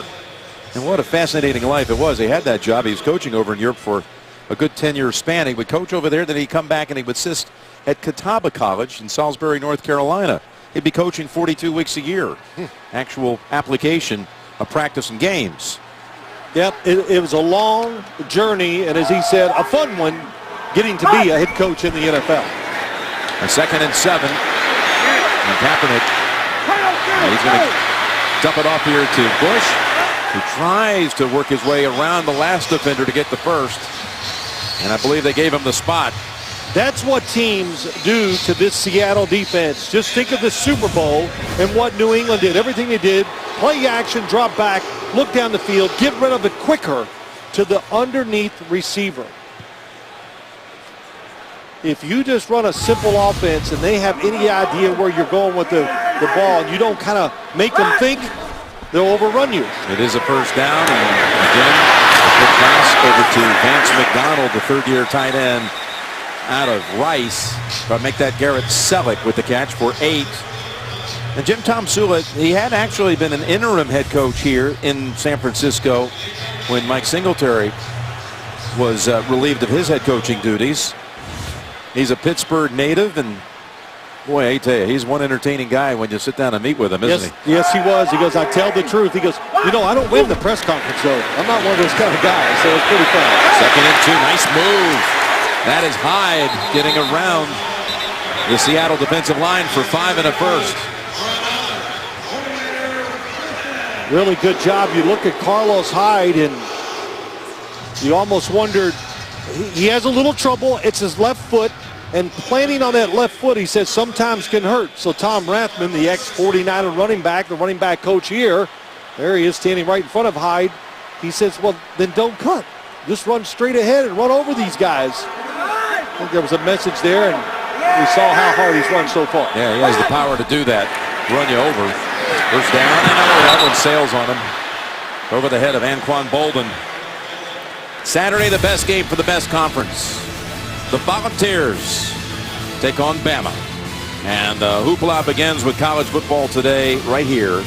And what a fascinating life it was. He had that job. He was coaching over in Europe for a good 10-year span. He would coach over there, then he'd come back and he would assist at Catawba College in Salisbury, North Carolina. He'd be coaching 42 weeks a year. Actual application of practice and games. Yep, it was a long journey, and as he said, a fun one, getting to be a head coach in the NFL. A 2nd and 7. And Kaepernick, he's going to dump it off here to Bush, who tries to work his way around the last defender to get the first. And I believe they gave him the spot. That's what teams do to this Seattle defense. Just think of the Super Bowl and what New England did. Everything they did, play action, drop back, look down the field, get rid of it quicker to the underneath receiver. If you just run a simple offense and they have any idea where you're going with the ball and you don't kind of make them think, they'll overrun you. It is a first down, and again, a good pass over to Vance McDonald, the third-year tight end out of Rice. But make that Garrett Selleck with the catch for 8. And Jim Tomsula, he had actually been an interim head coach here in San Francisco when Mike Singletary was relieved of his head coaching duties. He's a Pittsburgh native, and boy, I tell you, he's one entertaining guy when you sit down and meet with him, isn't he? Yes, he was. He goes, I tell the truth. He goes, you know, I don't win the press conference, though. I'm not one of those kind of guys, so it's pretty fun. 2nd and 2, nice move. That is Hyde getting around the Seattle defensive line for 5 and a first. Really good job. You look at Carlos Hyde, and you almost wondered, he has a little trouble. It's his left foot, and planting on that left foot, he says, sometimes can hurt. So Tom Rathman, the ex-49er running back, the running back coach here, there he is standing right in front of Hyde. He says, well, then don't cut. Just run straight ahead and run over these guys. I think there was a message there, and we saw how hard he's run so far. Yeah, he has the power to do that. Run you over. First down, and that one sails on him. Over the head of Anquan Bolden. Saturday, the best game for the best conference. The Volunteers take on Bama. And hoopla begins with college football today right here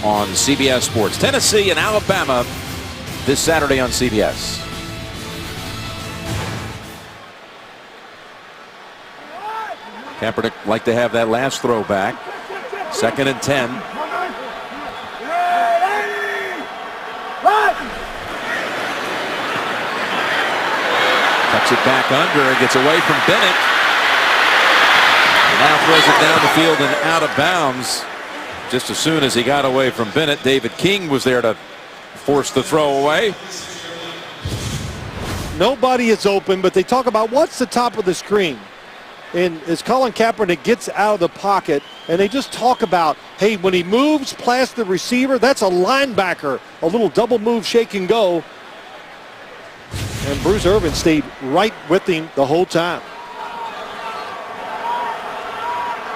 on CBS Sports. Tennessee and Alabama this Saturday on CBS. Kaepernick like to have that last throw back. 2nd and 10. Tucks it back under and gets away from Bennett. And now throws it down the field and out of bounds Just as soon as he got away from Bennett, David King was there to force the throw away. Nobody is open, but they talk about what's the top of the screen. And as Colin Kaepernick gets out of the pocket, and they just talk about, hey, when he moves past the receiver, that's a linebacker. A little double move, shake and go. And Bruce Irvin stayed right with him the whole time.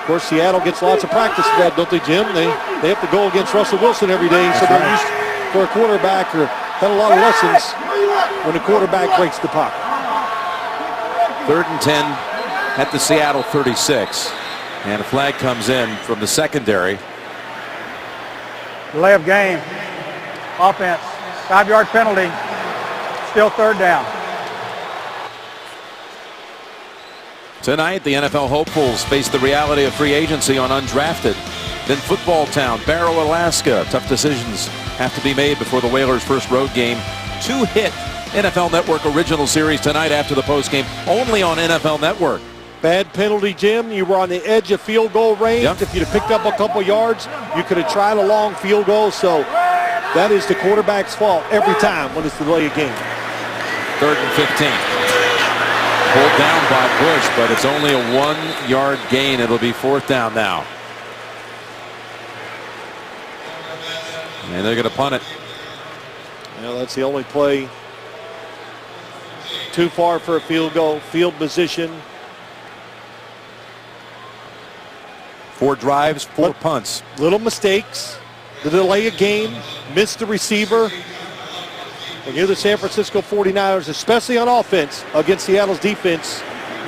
Of course, Seattle gets lots of practice for that, don't they, Jim? They have to go against Russell Wilson every day, so they're used for a quarterback or had a lot of lessons when the quarterback breaks the pocket. 3rd and 10 at the Seattle 36. And a flag comes in from the secondary. Delay of game. Offense. 5-yard penalty. Still 3rd down. Tonight, the NFL hopefuls face the reality of free agency on undrafted. Then Football Town, Barrow, Alaska. Tough decisions have to be made before the Whalers' first road game. 2-hit NFL Network original series tonight after the postgame, only on NFL Network. Bad penalty, Jim. You were on the edge of field goal range. Yep. If you'd have picked up a couple yards, you could have tried a long field goal. So that is the quarterback's fault every time when it's the delay of game. 3rd and 15. Pulled down by Bush, but it's only a 1-yard gain. It'll be 4th down now. And they're going to punt it. Well, that's the only play too far for a field goal. Field position. 4 drives, 4 punts. Little mistakes. The delay of game. Missed the receiver. And you're the San Francisco 49ers, especially on offense against Seattle's defense.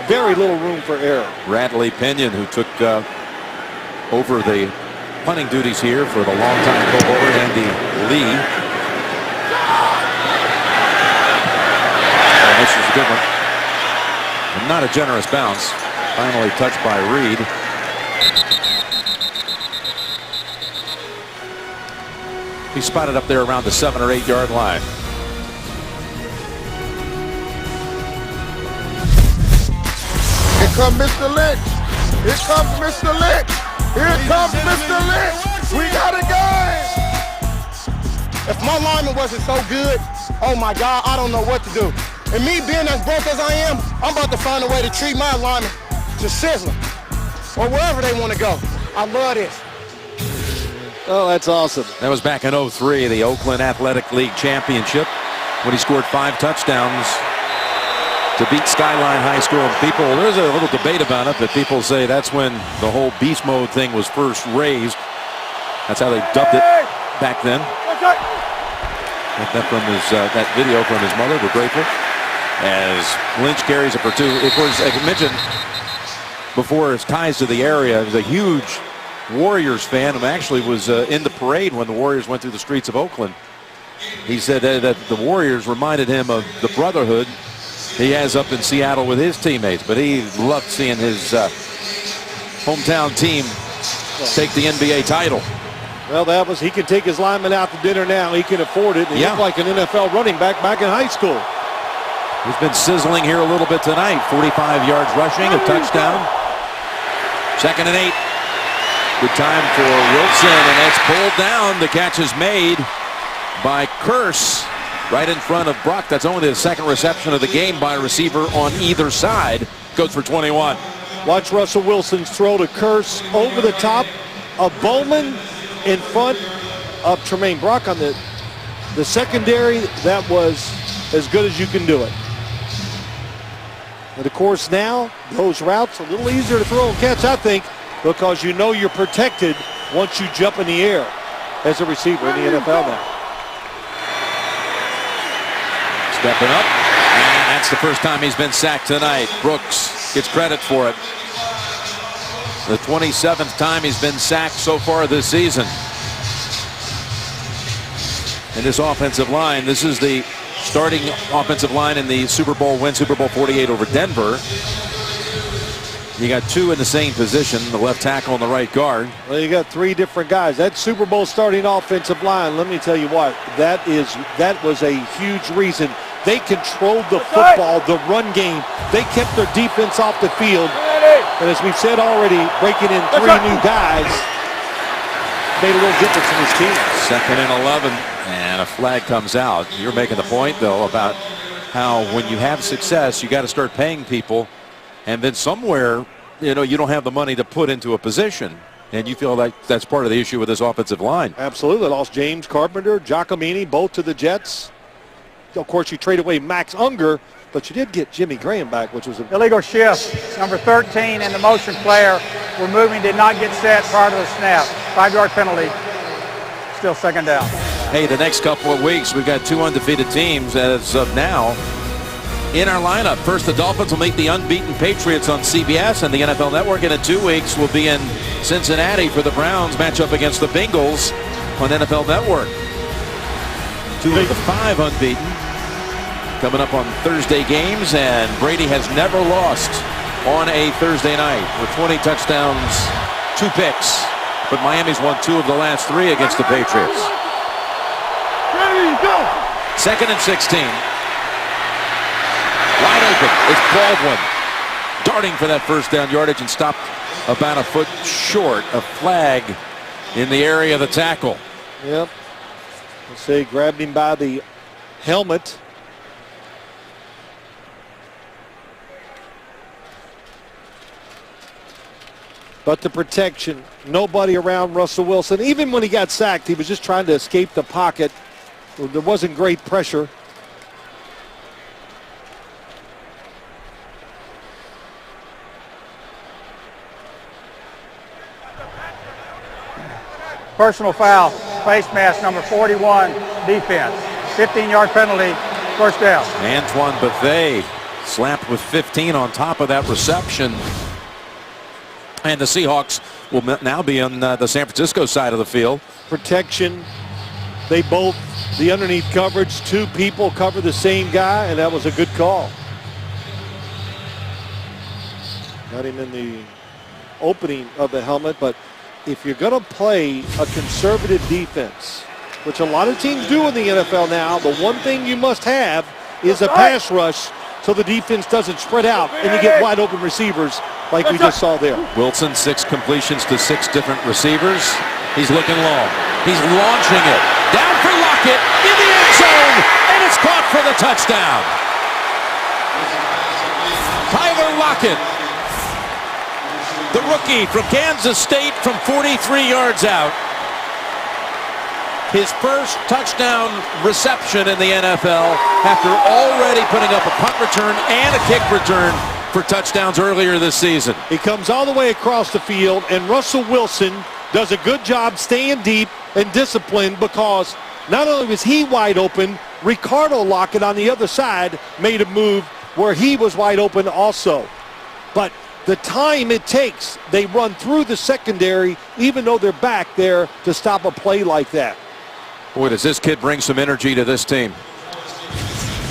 Very little room for error. Radley Pinion, who took over the punting duties here for the longtime co-holder Andy Lee. And this is a good one. And not a generous bounce. Finally touched by Reed. He's spotted up there around the 7 or 8 yard line. Here comes Mr. Lynch. Here comes Mr. Lynch. Here comes Mr. Lynch. We got a game. If my lineman wasn't so good, oh my God, I don't know what to do. And me being as broke as I am, I'm about to find a way to treat my lineman to Sizzler or wherever they want to go. I love this. Oh, that's awesome. That was back in 03, the Oakland Athletic League Championship, when he scored 5 touchdowns to beat Skyline High School. And people, there's a little debate about it, but people say that's when the whole beast mode thing was first raised. That's how they dubbed it back then. Got that from his that video from his mother. We're grateful. As Lynch carries it for 2. Of course, I mentioned before his ties to the area, he was a huge Warriors fan and actually was in the parade when the Warriors went through the streets of Oakland. He said that the Warriors reminded him of the brotherhood he has up in Seattle with his teammates, but he loved seeing his hometown team take the NBA title. Well, that was, he can take his lineman out to dinner now. He can afford it. He looked like an NFL running back in high school. He's been sizzling here a little bit tonight. 45 yards rushing, a touchdown. 2nd and 8. Good time for Wilson, and it's pulled down. The catch is made by Curse right in front of Brock. That's only the 2nd reception of the game by a receiver on either side. Goes for 21. Watch Russell Wilson's throw to Curse over the top of Bowman in front of Tremaine Brock on the secondary. That was as good as you can do it. And of course now, those routes a little easier to throw and catch, I think, because you know you're protected once you jump in the air as a receiver in the NFL now. Stepping up, and that's the first time he's been sacked tonight. Brooks gets credit for it. The 27th time he's been sacked so far this season. And this offensive line, this is the starting offensive line in the Super Bowl win, Super Bowl 48 over Denver. You got 2 in the same position, the left tackle and the right guard. Well, you got 3 different guys. That Super Bowl starting offensive line, let me tell you what, that was a huge reason. They controlled the football, the run game. They kept their defense off the field. And as we've said already, breaking in 3 new guys. made a little difference in his team. 2nd and 11, and a flag comes out. You're making the point, though, about how when you have success, you got to start paying people, and then somewhere, you don't have the money to put into a position, and you feel like that's part of the issue with this offensive line. Absolutely. Lost James Carpenter, Giacomini, both to the Jets. Of course, you trade away Max Unger, but you did get Jimmy Graham back, which was a Illegal shift. Number 13 and the motion player removing did not get set prior to the snap. 5-yard penalty. Still 2nd down. Hey, the next couple of weeks, we've got 2 undefeated teams as of now in our lineup. First, the Dolphins will meet the unbeaten Patriots on CBS and the NFL Network, and in 2 weeks, we'll be in Cincinnati for the Browns matchup against the Bengals on NFL Network. 2 of the 5 unbeaten coming up on Thursday games, and Brady has never lost on a Thursday night with 20 touchdowns, 2 picks. But Miami's won 2 of the last 3 against the Patriots. Ready, go! 2nd and 16. Wide open. It's Baldwin darting for that first down yardage and stopped about a foot short. A flag in the area of the tackle. Yep. Let's say grabbed him by the helmet. But the protection, nobody around Russell Wilson. Even when he got sacked, he was just trying to escape the pocket. There wasn't great pressure. Personal foul. Face mask number 41. Defense. 15-yard penalty. 1st down. Antoine Bethea slapped with 15 on top of that reception. And the Seahawks will now be on the San Francisco side of the field. Protection. They both, the underneath coverage, 2 people cover the same guy, and that was a good call. Got him in the opening of the helmet, but if you're going to play a conservative defense, which a lot of teams do in the NFL now, the one thing you must have is a pass rush so the defense doesn't spread out and you get wide open receivers like we just saw there. Wilson, 6 completions to 6 different receivers. He's looking long. He's launching it. Down for Lockett in the end zone, and it's caught for the touchdown. Tyler Lockett, the rookie from Kansas State, from 43 yards out. His first touchdown reception in the NFL after already putting up a punt return and a kick return for touchdowns earlier this season. He comes all the way across the field, and Russell Wilson does a good job staying deep and disciplined, because not only was he wide open, Ricardo Lockett on the other side made a move where he was wide open also. But the time it takes, they run through the secondary, even though they're back there, to stop a play like that. Boy, does this kid bring some energy to this team.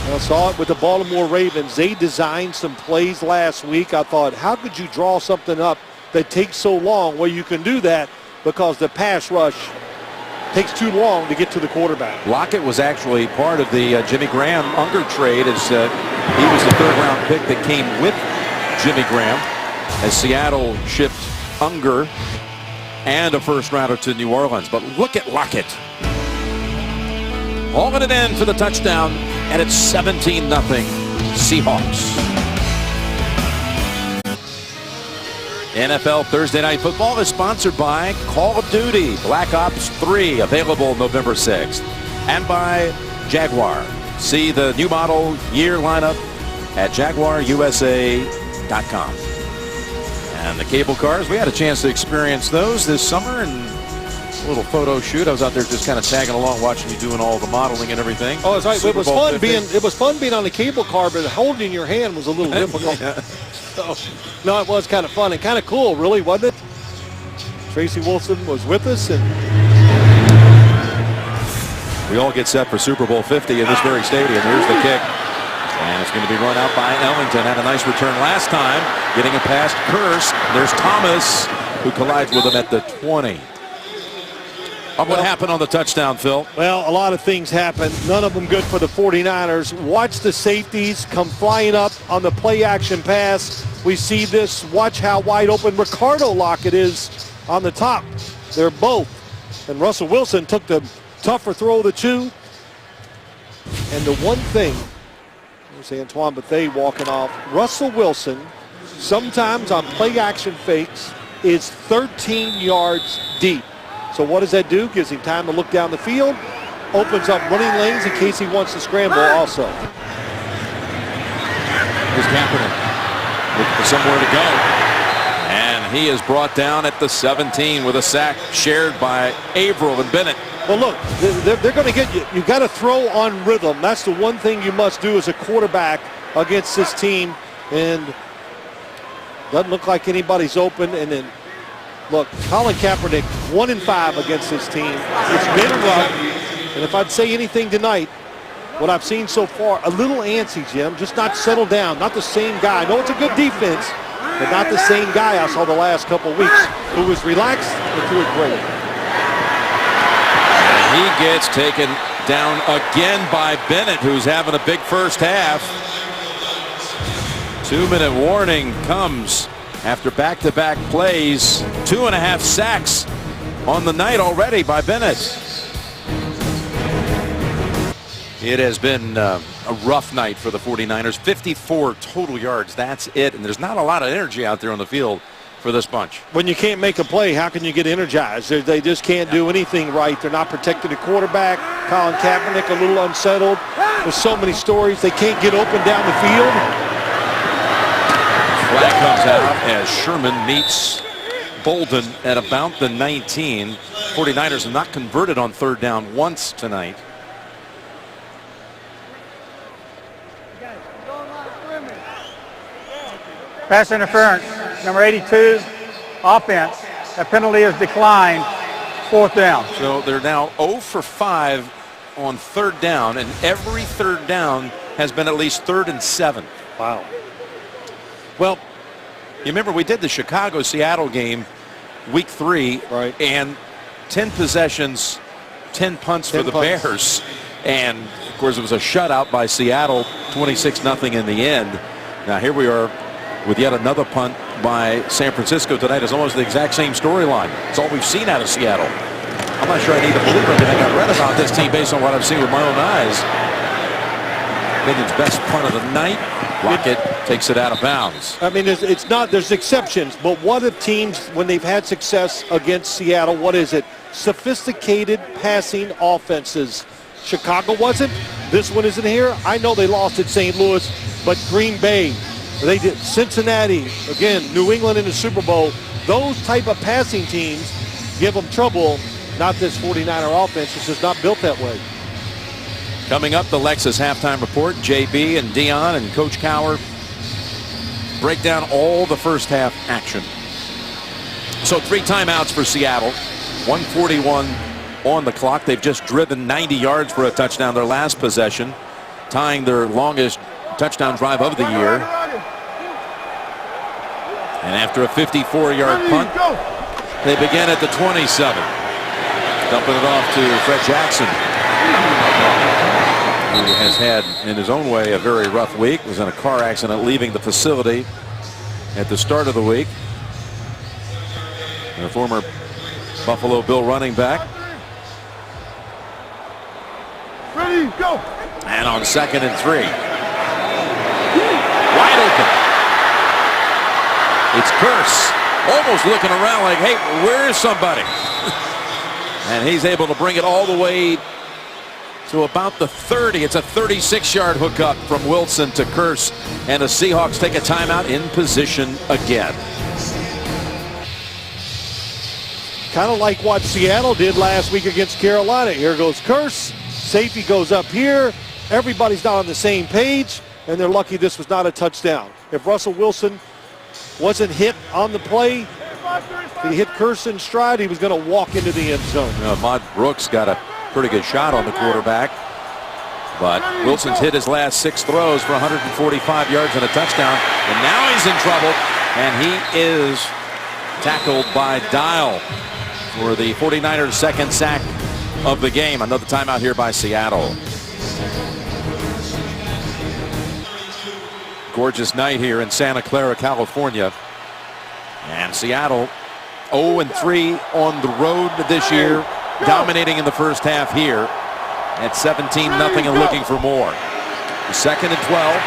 I saw it with the Baltimore Ravens. They designed some plays last week. I thought, how could you draw something up that takes so long? Well, you can do that because the pass rush takes too long to get to the quarterback. Lockett was actually part of the Jimmy Graham Unger trade, as he was the 3rd-round pick that came with Jimmy Graham, as Seattle shipped Unger and a 1st-rounder to New Orleans. But look at Lockett. Hauling it in for the touchdown, and it's 17-0 Seahawks. NFL Thursday Night Football is sponsored by Call of Duty Black Ops 3, available November 6th, and by Jaguar. See the new model year lineup at JaguarUSA.com. And the cable cars, we had a chance to experience those this summer, and a little photo shoot. I was out there just kind of tagging along, watching you doing all the modeling and everything. Oh, that's right. Super Bowl 50. It was fun being on the cable car, but holding your hand was a little difficult. Yeah. So, no, it was kind of fun and kind of cool, really, wasn't it? Tracy Wilson was with us, and we all get set for Super Bowl 50 in this very stadium. Here's the kick. And it's going to be run out by Ellington. Had a nice return last time, getting it past Kearse. There's Thomas, who collides with him at the 20. What happened on the touchdown, Phil? Well, a lot of things happened. None of them good for the 49ers. Watch the safeties come flying up on the play-action pass. We see this. Watch how wide open Ricardo Lockett is on the top. They're both And Russell Wilson took the tougher throw of the two. And the one thing, there's Antoine Bethea walking off. Russell Wilson, sometimes on play action fakes, is 13 yards deep. So what does that do? Gives him time to look down the field, opens up running lanes in case he wants to scramble also. Here's Kaepernick looking for somewhere to go. And he is brought down at the 17 with a sack shared by Averill and Bennett. Well, look, they're going to get you. You've got to throw on rhythm. That's the one thing you must do as a quarterback against this team. And doesn't look like anybody's open. And then, look, Colin Kaepernick, 1-5 against this team. It's been rough. And if I'd say anything tonight, what I've seen so far, a little antsy, Jim. Just not settled down. Not the same guy. I know it's a good defense, but not the same guy I saw the last couple of weeks who was relaxed and threw it great. He gets taken down again by Bennett, who's having a big first half. 2-minute warning comes after back-to-back plays. 2.5 sacks on the night already by Bennett. It has been a rough night for the 49ers. 54 total yards. That's it. And there's not a lot of energy out there on the field for this bunch. When you can't make a play, how can you get energized? They just can't do anything right. They're not protecting the quarterback. Colin Kaepernick a little unsettled. There's so many stories. They can't get open down the field. Flag comes out as Sherman meets Bolden at about the 19. 49ers have not converted on third down once tonight. Pass interference, number 82, offense. That penalty is declined, 4th down. So they're now 0 for 5 on third down, and every third down has been at least 3rd and 7. Wow. Well, you remember we did the Chicago-Seattle game week 3, right? And 10 possessions, 10 punts for the Bears. And, of course, it was a shutout by Seattle, 26-0 in the end. Now here we are with yet another punt by San Francisco tonight. It's almost the exact same storyline. It's all we've seen out of Seattle. I'm not sure I need to believe everything I've read about this team based on what I've seen with my own eyes. Biggins' best punt of the night. Rocket takes it out of bounds. I mean, it's not, there's exceptions, but what have teams, when they've had success against Seattle, what is it? Sophisticated passing offenses. Chicago wasn't. This one isn't here. I know they lost at St. Louis, but Green Bay, they did. Cincinnati, again, New England in the Super Bowl. Those type of passing teams give them trouble. Not this 49er offense. It's just not built that way. Coming up, the Lexus halftime report. JB and Dion and Coach Cowher break down all the first half action. So 3 timeouts for Seattle. 1:41 on the clock. They've just driven 90 yards for a touchdown their last possession, tying their longest touchdown drive of the year. And after a 54-yard punt, they begin at the 27. Dumping it off to Fred Jackson, who has had, in his own way, a very rough week. Was in a car accident leaving the facility at the start of the week. And a former Buffalo Bill running back. Ready, go. And on 2nd and 3. Wide open. It's Curse. Almost looking around like, hey, where is somebody? And he's able to bring it all the way to about the 30. It's a 36-yard hookup from Wilson to Curse. And the Seahawks take a timeout in position again. Kind of like what Seattle did last week against Carolina. Here goes Curse. Safety goes up here. Everybody's not on the same page, and they're lucky this was not a touchdown. If Russell Wilson wasn't hit on the play, if he hit Curse in stride, he was going to walk into the end zone. Ahmad Brooks got a pretty good shot on the quarterback, but Wilson's hit his last 6 throws for 145 yards and a touchdown, and now he's in trouble, and he is tackled by Dial for the 49ers' 2nd sack of the game. Another timeout here by Seattle. Gorgeous night here in Santa Clara, California. And Seattle 0-3 on the road this year. dominating in the first half here at 17-0 and looking for more. 2nd and 12.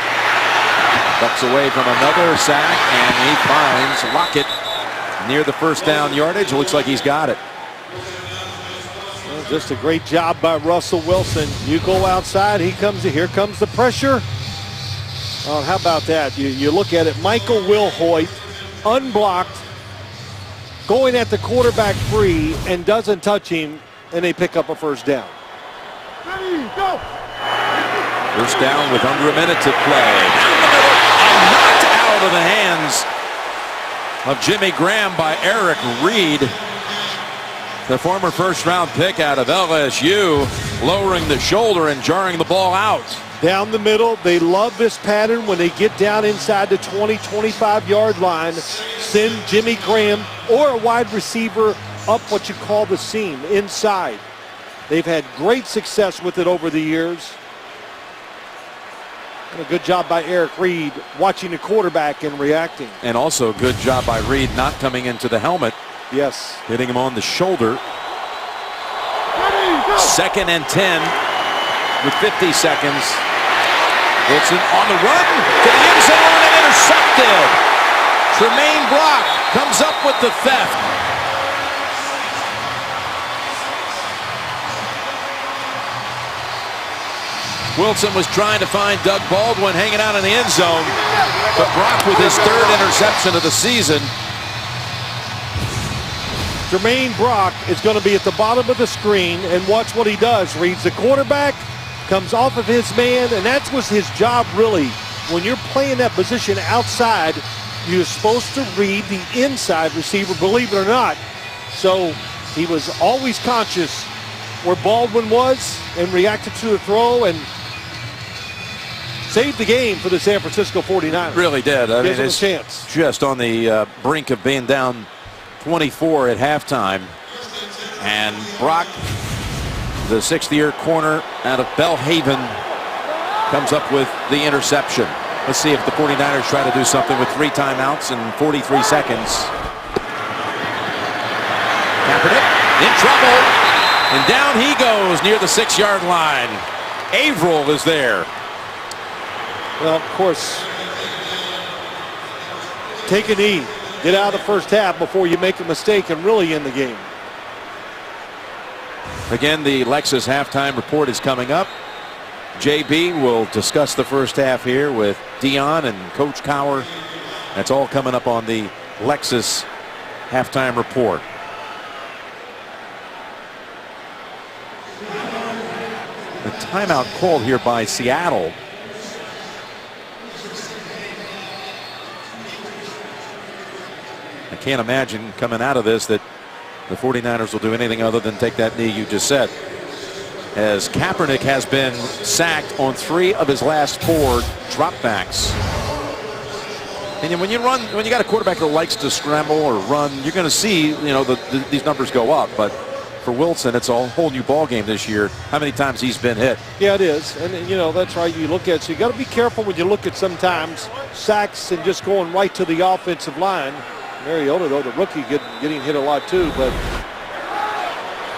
Ducks away from another sack, and he finds Lockett near the first down yardage. Looks like he's got it. Well, just a great job by Russell Wilson. You go outside, he comes in. Here comes the pressure. Oh, how about that? You look at it. Michael Wilhoit, unblocked, going at the quarterback free, and doesn't touch him, and they pick up a first down. First down with under a minute to play. Down the middle and knocked out of the hands of Jimmy Graham by Eric Reed. The former first-round pick out of LSU, lowering the shoulder and jarring the ball out. Down the middle, they love this pattern when they get down inside the 20-25-yard line. Send Jimmy Graham or a wide receiver up what you call the seam, inside. They've had great success with it over the years. And a good job by Eric Reed watching the quarterback and reacting. And also good job by Reed not coming into the helmet. Yes. Hitting him on the shoulder. 2nd and 10 with 50 seconds. Wilson on the run to the end zone and intercepted. Tremaine Brock comes up with the theft. Wilson was trying to find Doug Baldwin hanging out in the end zone, but Brock with his 3rd interception of the season. Jermaine Brock is going to be at the bottom of the screen, and watch what he does. Reads the quarterback, comes off of his man, and that was his job really. When you're playing that position outside, you're supposed to read the inside receiver, believe it or not. So he was always conscious where Baldwin was and reacted to the throw and saved the game for the San Francisco 49ers. Really did. I mean, it's a chance. Just on the brink of being down 24 at halftime. And Brock, the 6th-year corner out of Belhaven, comes up with the interception. Let's see if the 49ers try to do something with 3 timeouts and 43 seconds. Kaepernick in trouble. And down he goes near the 6-yard line. Averill is there. Well, of course, take a knee. Get out of the first half before you make a mistake and really end the game. Again, the Lexus halftime report is coming up. JB will discuss the first half here with Dion and Coach Cower. That's all coming up on the Lexus halftime report. The timeout called here by Seattle. I can't imagine coming out of this that the 49ers will do anything other than take that knee you just said. As Kaepernick has been sacked on 3 of his last 4 dropbacks. And when you got a quarterback that likes to scramble or run, you're going to see, these numbers go up. But for Wilson, it's a whole new ball game this year. How many times he's been hit? Yeah, it is. And, that's right. You look at, so you got to be careful when you look at sometimes sacks and just going right to the offensive line. Mariota, though, the rookie, getting hit a lot too. But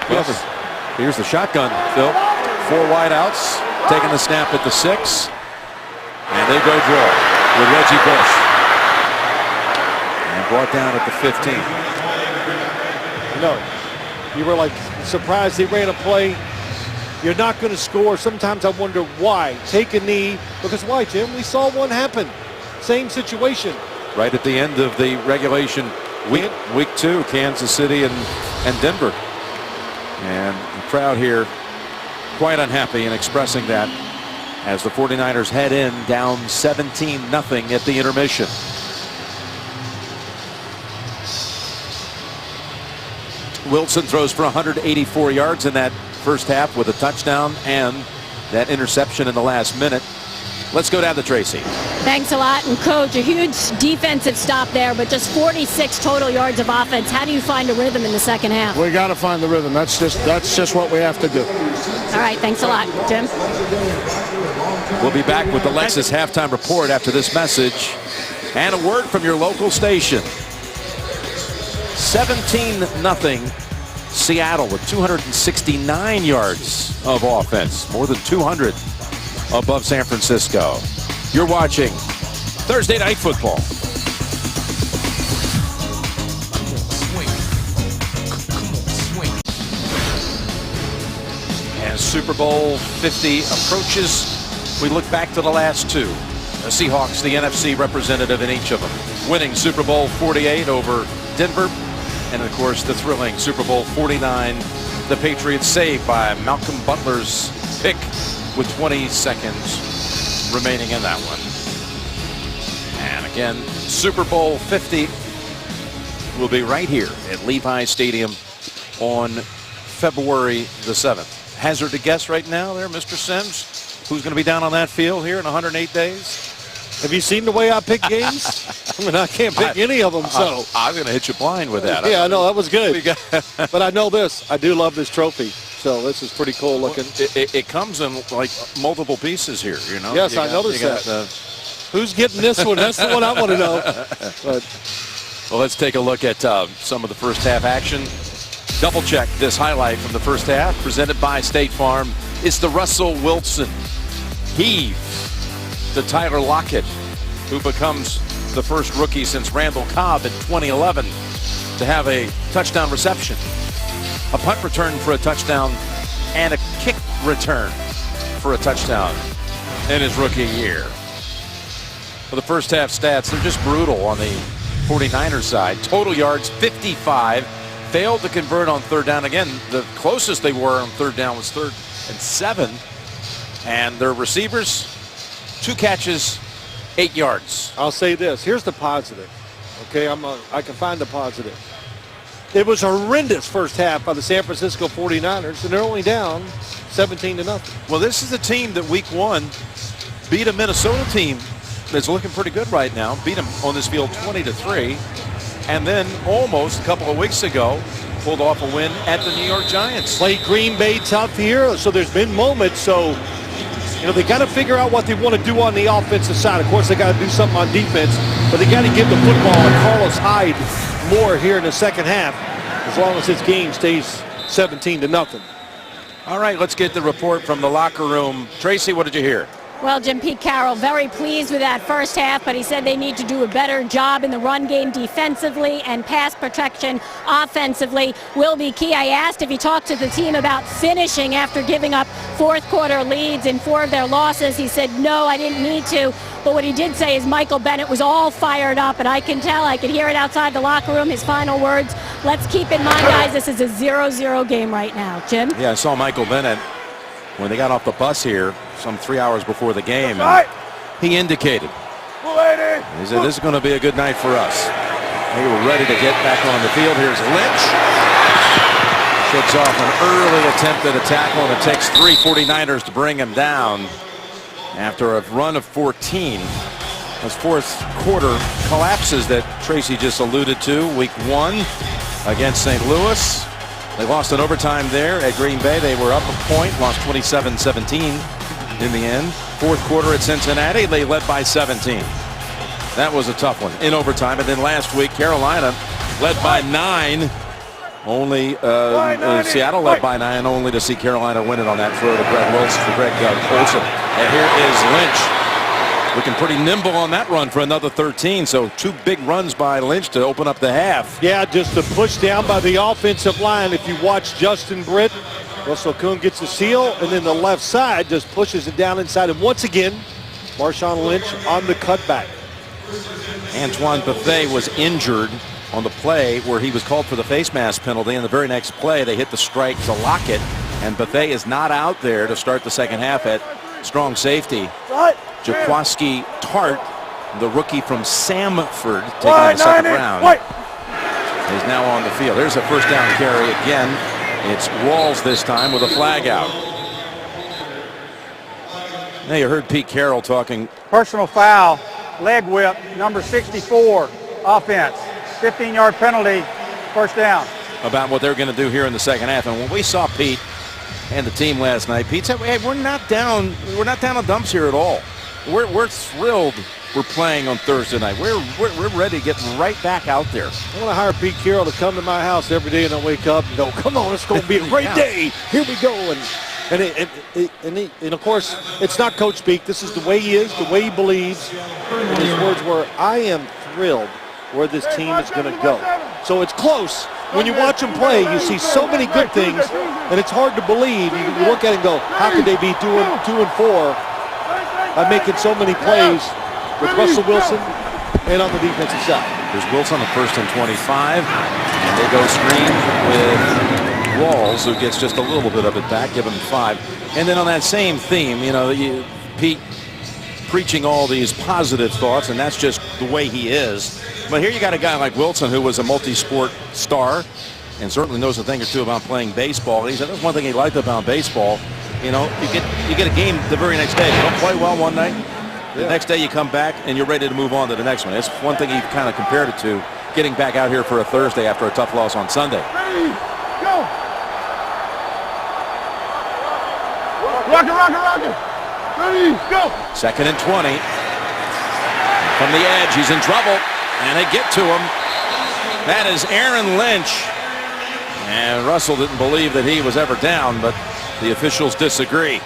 yes. Here's the shotgun, Phil. 4 wideouts, taking the snap at the 6. And they go draw with Reggie Bush. And brought down at the 15. No. You were like surprised they ran a play. You're not going to score. Sometimes I wonder why. Take a knee. Because why, Jim? We saw one happen. Same situation. Right at the end of the regulation week 2, Kansas City and Denver. And the crowd here quite unhappy and expressing that as the 49ers head in down 17-0 at the intermission. Wilson throws for 184 yards in that first half with a touchdown and that interception in the last minute. Let's go down to Tracy. Thanks a lot. And Coach, a huge defensive stop there, but just 46 total yards of offense. How do you find a rhythm in the second half? We got to find the rhythm. That's just what we have to do. All right, thanks a lot, Jim. We'll be back with the Lexus halftime report after this message and a word from your local station. 17-0 Seattle with 269 yards of offense, more than 200 above San Francisco. You're watching Thursday Night Football. As Super Bowl 50 approaches, we look back to the last two. The Seahawks, the NFC representative in each of them, winning Super Bowl 48 over Denver, and of course the thrilling Super Bowl 49, the Patriots saved by Malcolm Butler's pick with 20 seconds remaining in that one. And again, Super Bowl 50 will be right here at Levi Stadium on February the 7th. Hazard to guess right now there, Mr. Sims, who's going to be down on that field here in 108 days? Have you seen the way I pick games? I mean, I can't pick any of them, so. I'm going to hit you blind with that. Yeah, I know, that was good. But I know this. I do love this trophy. So this is pretty cool looking. It comes in like multiple pieces here, you know? Yes, I noticed that. Who's getting this one? That's the one I want to know. But. Well, let's take a look at some of the first half action. Double check this highlight from the first half, presented by State Farm. It's the Russell Wilson heave to Tyler Lockett, who becomes the first rookie since Randall Cobb in 2011 to have a touchdown reception, a punt return for a touchdown, and a kick return for a touchdown in his rookie year. For the first half stats, they're just brutal on the 49ers side. Total yards, 55. Failed to convert on third down. Again, the closest they were on third down was 3rd and 7. And their receivers, 2 catches, 8 yards. I'll say this. Here's the positive. Okay, I can find the positive. It was a horrendous first half by the San Francisco 49ers, and they're only down 17-0. Well, this is a team that week 1 beat a Minnesota team that's looking pretty good right now. Beat them on this field 20-3. And then almost a couple of weeks ago, pulled off a win at the New York Giants. Played Green Bay tough here, so there's been moments. So, you know, they got to figure out what they want to do on the offensive side. Of course, they got to do something on defense, but they got to give the football to Carlos Hyde more here in the second half, as long as this game stays 17-0. All right, let's get the report from the locker room. Tracy, what did you hear? Well, Jim, Pete Carroll very pleased with that first half, but he said they need to do a better job in the run game defensively, and pass protection offensively will be key. I asked if he talked to the team about finishing after giving up fourth quarter leads in 4 of their losses. He said, no, I didn't need to. But what he did say is Michael Bennett was all fired up, and I can tell, I could hear it outside the locker room, his final words. Let's keep in mind, guys, this is a 0-0 game right now. Jim? Yeah, I saw Michael Bennett when they got off the bus here some 3 hours before the game. He indicated, he said, this is going to be a good night for us. They were ready to get back on the field. Here's Lynch. Shakes off an early attempt at a tackle, and it takes 3 49ers to bring him down after a run of 14. Those fourth quarter collapses that Tracy just alluded to. Week 1 against St. Louis. They lost in overtime there at Green Bay. They were up a point, lost 27-17 in the end. Fourth quarter at Cincinnati, they led by 17. That was a tough one in overtime. And then last week, Carolina led by 9. Only Seattle led by 9, only to see Carolina win it on that throw to Greg Olsen. And here is Lynch. Looking pretty nimble on that run for another 13. So 2 big runs by Lynch to open up the half. Yeah, just a push down by the offensive line. If you watch Justin Britt, Russell Kuhn gets a seal, and then the left side just pushes it down inside. And once again, Marshawn Lynch on the cutback. Antoine Buffet was injured on the play where he was called for the face mask penalty. In the very next play, they hit the strike to Lockett, and Buffet is not out there to start the second half at strong safety. Jaquaski Tart, the rookie from Samford, taking the second round, is now on the field. There's a first down carry again. It's Rawls this time with a flag out. Now you heard Pete Carroll talking. Personal foul, leg whip, number 64, offense. 15-yard penalty, first down. About what they're going to do here in the second half. And when we saw Pete and the team last night, Pete said, hey, we're not down in the dumps here at all. We're thrilled we're playing on Thursday night. We're ready to get right back out there. I want to hire Pete Carroll to come to my house every day and I wake up and go, come on, it's going to be a great day. Here we go. And of course, it's not coach speak. This is the way he is, the way he believes. And his words were, I am thrilled where this team is going to go. So it's close. When you watch them play, you see so many good things, and it's hard to believe. You look at it and go, how could they be 2-4 by making so many plays with Russell Wilson and on the defensive side? There's Wilson on the 1st and 25. And they go screen with Walls, who gets just a little bit of it back, give him 5. And then on that same theme, Pete preaching all these positive thoughts, and that's just the way he is. But here you got a guy like Wilson, who was a multi-sport star and certainly knows a thing or two about playing baseball. He said that's one thing he liked about baseball. You get a game the very next day. You don't play well one night, the next day you come back and you're ready to move on to the next one. It's one thing he kind of compared it to, getting back out here for a Thursday after a tough loss on Sunday. Ready, go! Rock it! Ready, go! 2nd and 20. From the edge, he's in trouble. And they get to him. That is Aaron Lynch. And Russell didn't believe that he was ever down, but the officials disagree.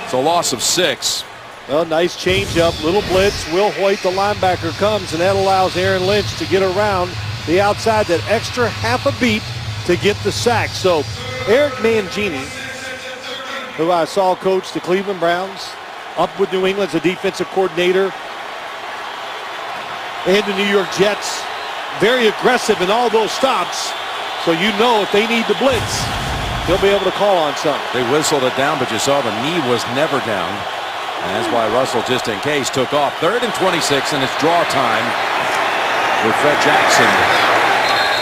It's a loss of 6. Well, nice changeup, little blitz. Will Hoyt, the linebacker, comes, and that allows Aaron Lynch to get around the outside, that extra half a beat to get the sack. So Eric Mangini, who I saw coach the Cleveland Browns, up with New England as a defensive coordinator, and the New York Jets, very aggressive in all those stops. So if they need to blitz, they'll be able to call on some. They whistled it down, but you saw the knee was never down. And that's why Russell, just in case, took off. 3rd and 26, and it's draw time with Fred Jackson.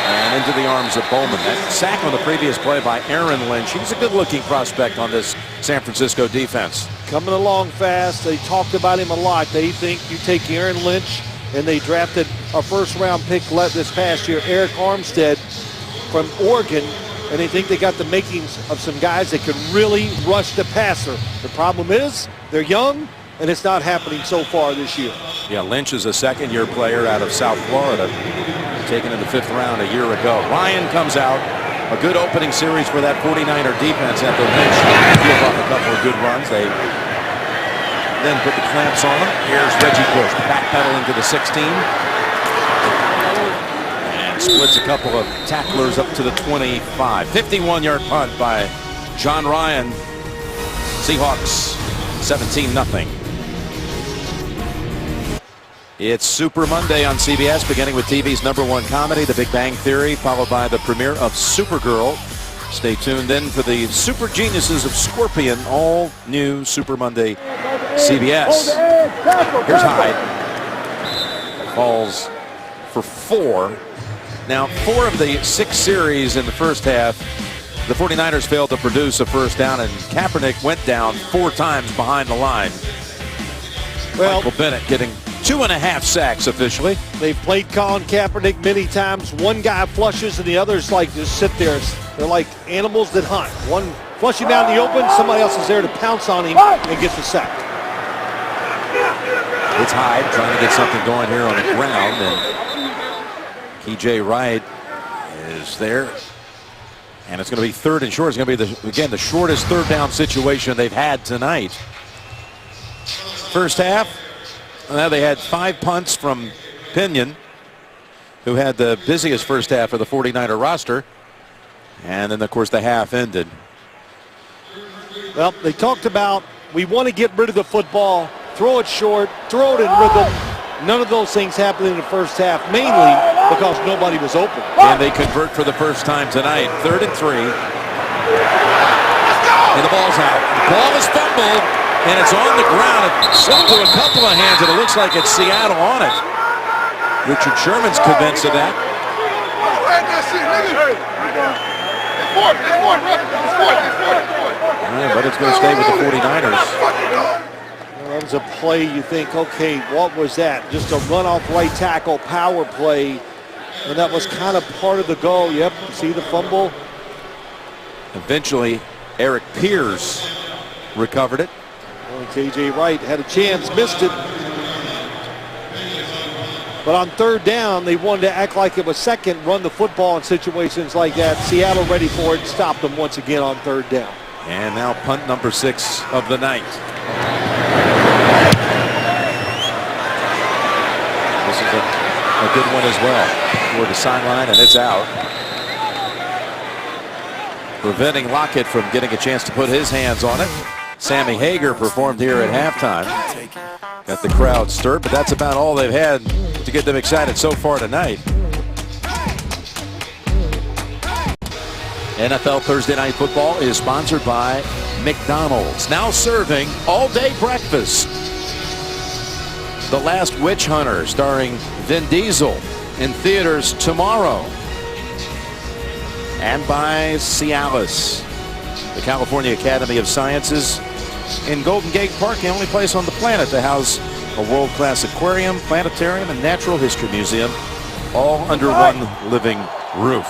And into the arms of Bowman. That sack on the previous play by Aaron Lynch. He's a good-looking prospect on this San Francisco defense. Coming along fast. They talked about him a lot. They think you take Aaron Lynch, and they drafted a first-round pick this past year, Eric Armstead from Oregon, and they think they got the makings of some guys that can really rush the passer. The problem is they're young, and it's not happening so far this year. Yeah, Lynch is a second-year player out of South Florida, taken in the 5th round a year ago. Ryan comes out. A good opening series for that 49er defense after Lynch peeled off a couple of good runs. They then put the clamps on him. Here's Reggie Bush backpedaling to the 16. And splits a couple of tacklers up to the 25. 51-yard punt by John Ryan. Seahawks 17-0. It's Super Monday on CBS, beginning with TV's #1 comedy, The Big Bang Theory, followed by the premiere of Supergirl. Stay tuned in for the super geniuses of Scorpion, all new Super Monday CBS. Here's Hyde. Falls for 4. Now, 4 of the 6 series in the first half, the 49ers failed to produce a first down, and Kaepernick went down 4 times behind the line. Well, Michael Bennett getting 2.5 sacks officially. They've played Colin Kaepernick many times. One guy flushes and the others just sit there. They're like animals that hunt. One flushing down the open, somebody else is there to pounce on him and get the sack. It's Hyde trying to get something going here on the ground, and KJ Wright is there. And it's going to be 3rd and short. It's going to be, again, the shortest 3rd down situation they've had tonight. First half, they had 5 punts from Pinion, who had the busiest first half of the 49er roster. And then, of course, the half ended. Well, they talked about, we want to get rid of the football, throw it short, throw it in rhythm. None of those things happened in the first half, mainly because nobody was open. And they convert for the first time tonight. 3rd and 3. And the ball's out. The ball is fumbled, and it's on the ground. It slipped to a couple of hands, and it looks like it's Seattle on it. Richard Sherman's convinced of that. Yeah, but it's going to stay with the 49ers. That was a play you think, okay, what was that? Just a run-off right tackle power play, and that was kind of part of the goal. Yep, see the fumble? Eventually, Eric Pierce recovered it. Well, KJ Wright had a chance, missed it. But on third down, they wanted to act like it was second, run the football in situations like that. Seattle ready for it, stopped them once again on third down. And now punt number 6 of the night. This is a good one as well. Toward the sideline, and it's out. Preventing Lockett from getting a chance to put his hands on it. Sammy Hager performed here at halftime. Got the crowd stirred, but that's about all they've had to get them excited so far tonight. NFL Thursday Night Football is sponsored by McDonald's. Now serving all-day breakfast. The Last Witch Hunter, starring Vin Diesel, in theaters tomorrow. And by Cialis, the California Academy of Sciences in Golden Gate Park, the only place on the planet to house a world-class aquarium, planetarium, and natural history museum, all under one living roof.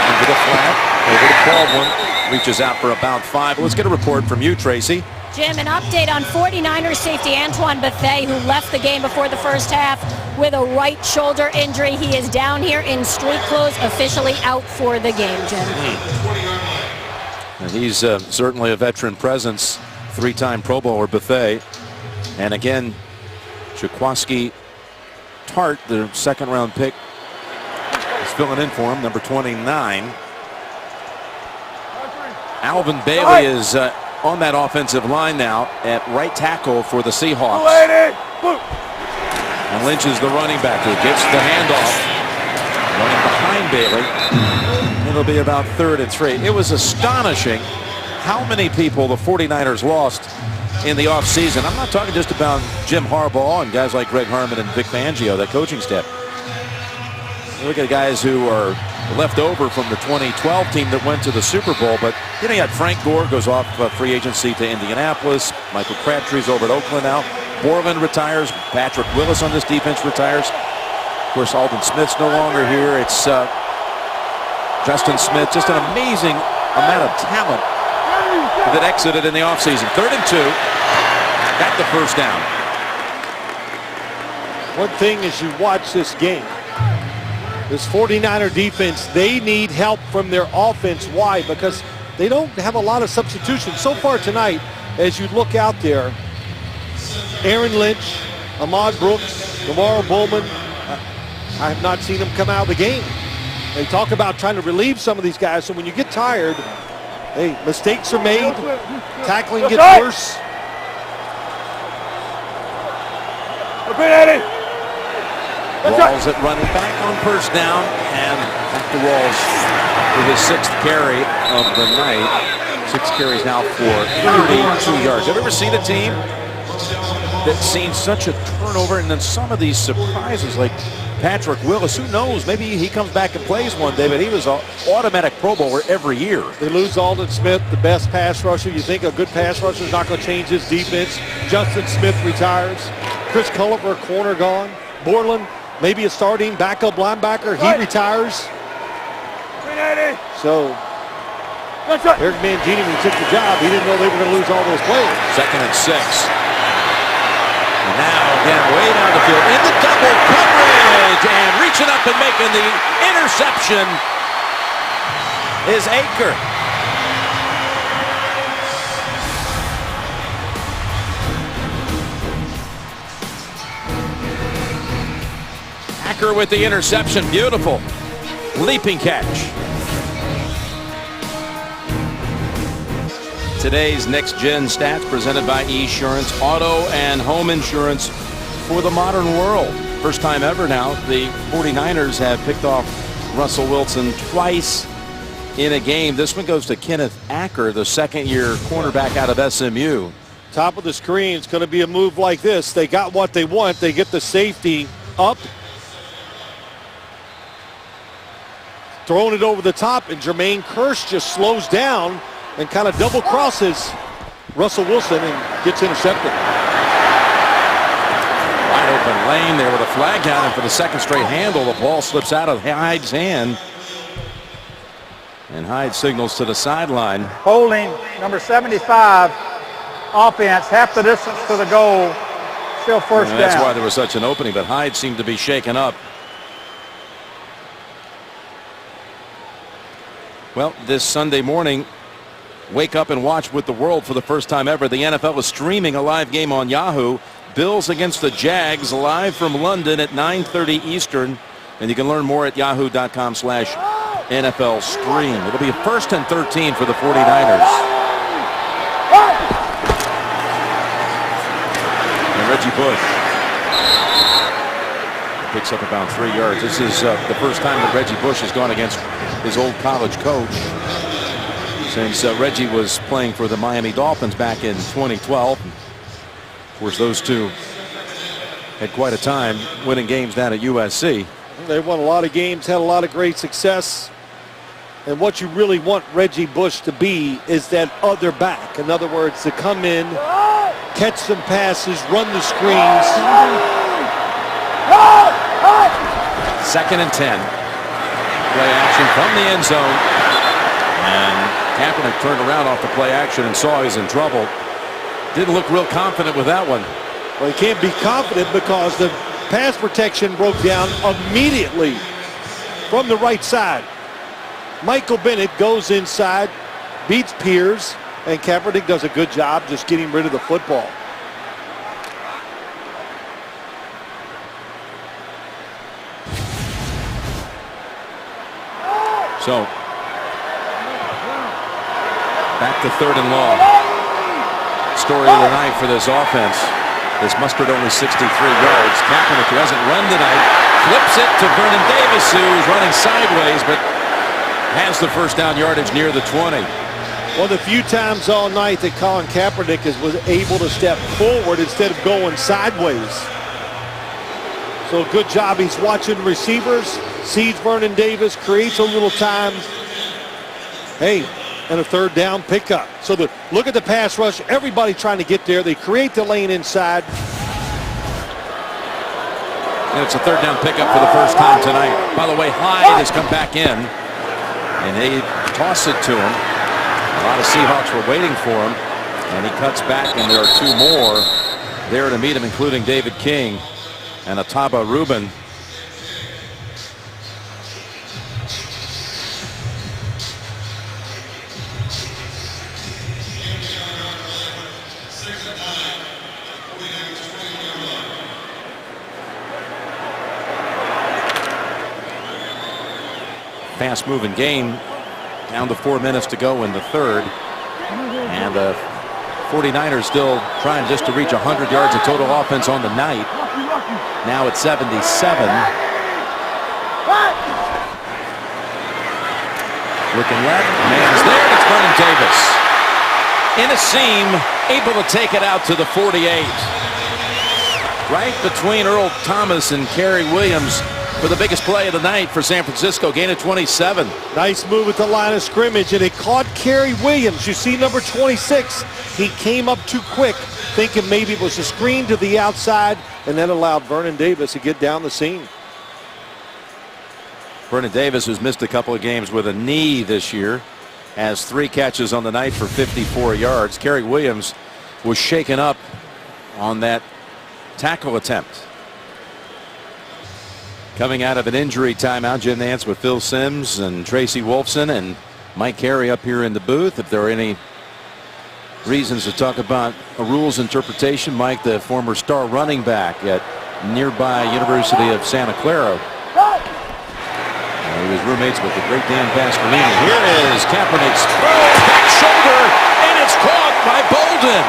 Into the flat, over to Baldwin, reaches out for about 5. Let's get a report from you, Tracy. Jim, an update on 49ers safety Antoine Bethea, who left the game before the first half with a right shoulder injury. He is down here in street clothes, officially out for the game, Jim. And he's certainly a veteran presence, 3-time Pro Bowler Bethea. And again, Jaquaski Tart, the second-round pick, is filling in for him, number 29. Alvin Bailey is on that offensive line now at right tackle for the Seahawks. And Lynch is the running back who gets the handoff. Running behind Bailey. It'll be about 3rd and 3. It was astonishing how many people the 49ers lost in the offseason. I'm not talking just about Jim Harbaugh and guys like Greg Harmon and Vic Fangio, that coaching staff. You look at guys who are left over from the 2012 team that went to the Super Bowl, but you know, you had Frank Gore goes off free agency to Indianapolis. Michael Crabtree's over at Oakland now. Borland retires. Patrick Willis on this defense retires. Of course, Alden Smith's no longer here. It's Justin Smith. Just an amazing amount of talent that exited in the offseason. 3rd and 2. Got the first down. One thing as you watch this game, this 49er defense, they need help from their offense. Why? Because they don't have a lot of substitutions. So far tonight, as you look out there, Aaron Lynch, Ahmad Brooks, Lamar Bowman, I have not seen them come out of the game. They talk about trying to relieve some of these guys, so when you get tired, hey, mistakes are made, tackling gets worse. Walls at running back on first down, and back to Walls with his 6th carry of the night. 6 carries now for 32 yards. Have you ever seen a team that's seen such a turnover and then some of these surprises like Patrick Willis? Who knows? Maybe he comes back and plays one day, but he was an automatic Pro Bowler every year. They lose Alden Smith, the best pass rusher. You think a good pass rusher is not going to change his defense. Justin Smith retires. Chris Culliver, corner gone. Borland, maybe a starting backup linebacker. He retires. So Eric Mangini, when he took the job, he didn't know they were going to lose all those players. 2nd and 6. And now again, way down the field in the double coverage, and reaching up and making the interception is Aker. Aker with the interception. Beautiful leaping catch. Today's Next Gen Stats presented by Esurance, auto and home insurance for the modern world. First time ever now, the 49ers have picked off Russell Wilson twice in a game. This one goes to Kenneth Aker, the 2nd-year cornerback out of SMU. Top of the screen, it's going to be a move like this. They got what they want. They get the safety up, throwing it over the top, and Jermaine Kearse just slows down and kind of double crosses Russell Wilson and gets intercepted. Wide open lane there with a flag down, and for the 2nd straight handle, the ball slips out of Hyde's hand. And Hyde signals to the sideline. Holding number 75 offense, half the distance to the goal, still first down. That's why there was such an opening, but Hyde seemed to be shaken up. Well, this Sunday morning, wake up and watch with the world for the first time ever. The NFL is streaming a live game on Yahoo. Bills against the Jags, live from London at 9:30 Eastern. And you can learn more at yahoo.com/NFL stream. It'll be a 1st and 13 for the 49ers. And Reggie Bush picks up about 3 yards. This is the first time that Reggie Bush has gone against his old college coach since Reggie was playing for the Miami Dolphins back in 2012. Of course, those two had quite a time winning games down at USC. They won a lot of games, had a lot of great success. And what you really want Reggie Bush to be is that other back. In other words, to come in, catch some passes, run the screens. 2nd and 10. Play action from the end zone. And Kaepernick turned around off the play action and saw he's in trouble. Didn't look real confident with that one. Well, he can't be confident because the pass protection broke down immediately from the right side. Michael Bennett goes inside, beats Pierce, and Kaepernick does a good job just getting rid of the football. So, back to 3rd and long. Story of the night for this offense. This mustered only 63 yards. Kaepernick, who hasn't run tonight, flips it to Vernon Davis, who's running sideways, but has the first down yardage near the 20. One of the few times all night that Colin Kaepernick was able to step forward instead of going sideways. So good job. He's watching receivers, sees Vernon Davis, creates a little time. Hey, and a 3rd down pickup. So look at the pass rush. Everybody trying to get there. They create the lane inside. And it's a 3rd down pickup for the first time tonight. By the way, Hyde has come back in, and they toss it to him. A lot of Seahawks were waiting for him, and he cuts back, and there are 2 more there to meet him, including David King and Ataba Rubin. Fast-moving game. Down to 4 minutes to go in the 3rd. And the 49ers still trying just to reach 100 yards of total offense on the night. Now at 77. Looking left. Man's there. It's Vernon Davis. In a seam. Able to take it out to the 48. Right between Earl Thomas and Kerry Williams for the biggest play of the night for San Francisco. Gain of 27. Nice move at the line of scrimmage, and it caught Kerry Williams. You see number 26. He came up too quick, thinking maybe it was a screen to the outside, and that allowed Vernon Davis to get down the seam. Vernon Davis, who's missed a couple of games with a knee this year, has 3 catches on the night for 54 yards. Kerry Williams was shaken up on that tackle attempt. Coming out of an injury timeout, Jim Nantz with Phil Simms and Tracy Wolfson and Mike Carey up here in the booth. If there are any reasons to talk about a rules interpretation, Mike, the former star running back at nearby University of Santa Clara. He was roommates with the great Dan Pasqualini. Here is Kaepernick's throw, back shoulder, and it's caught by Bolden.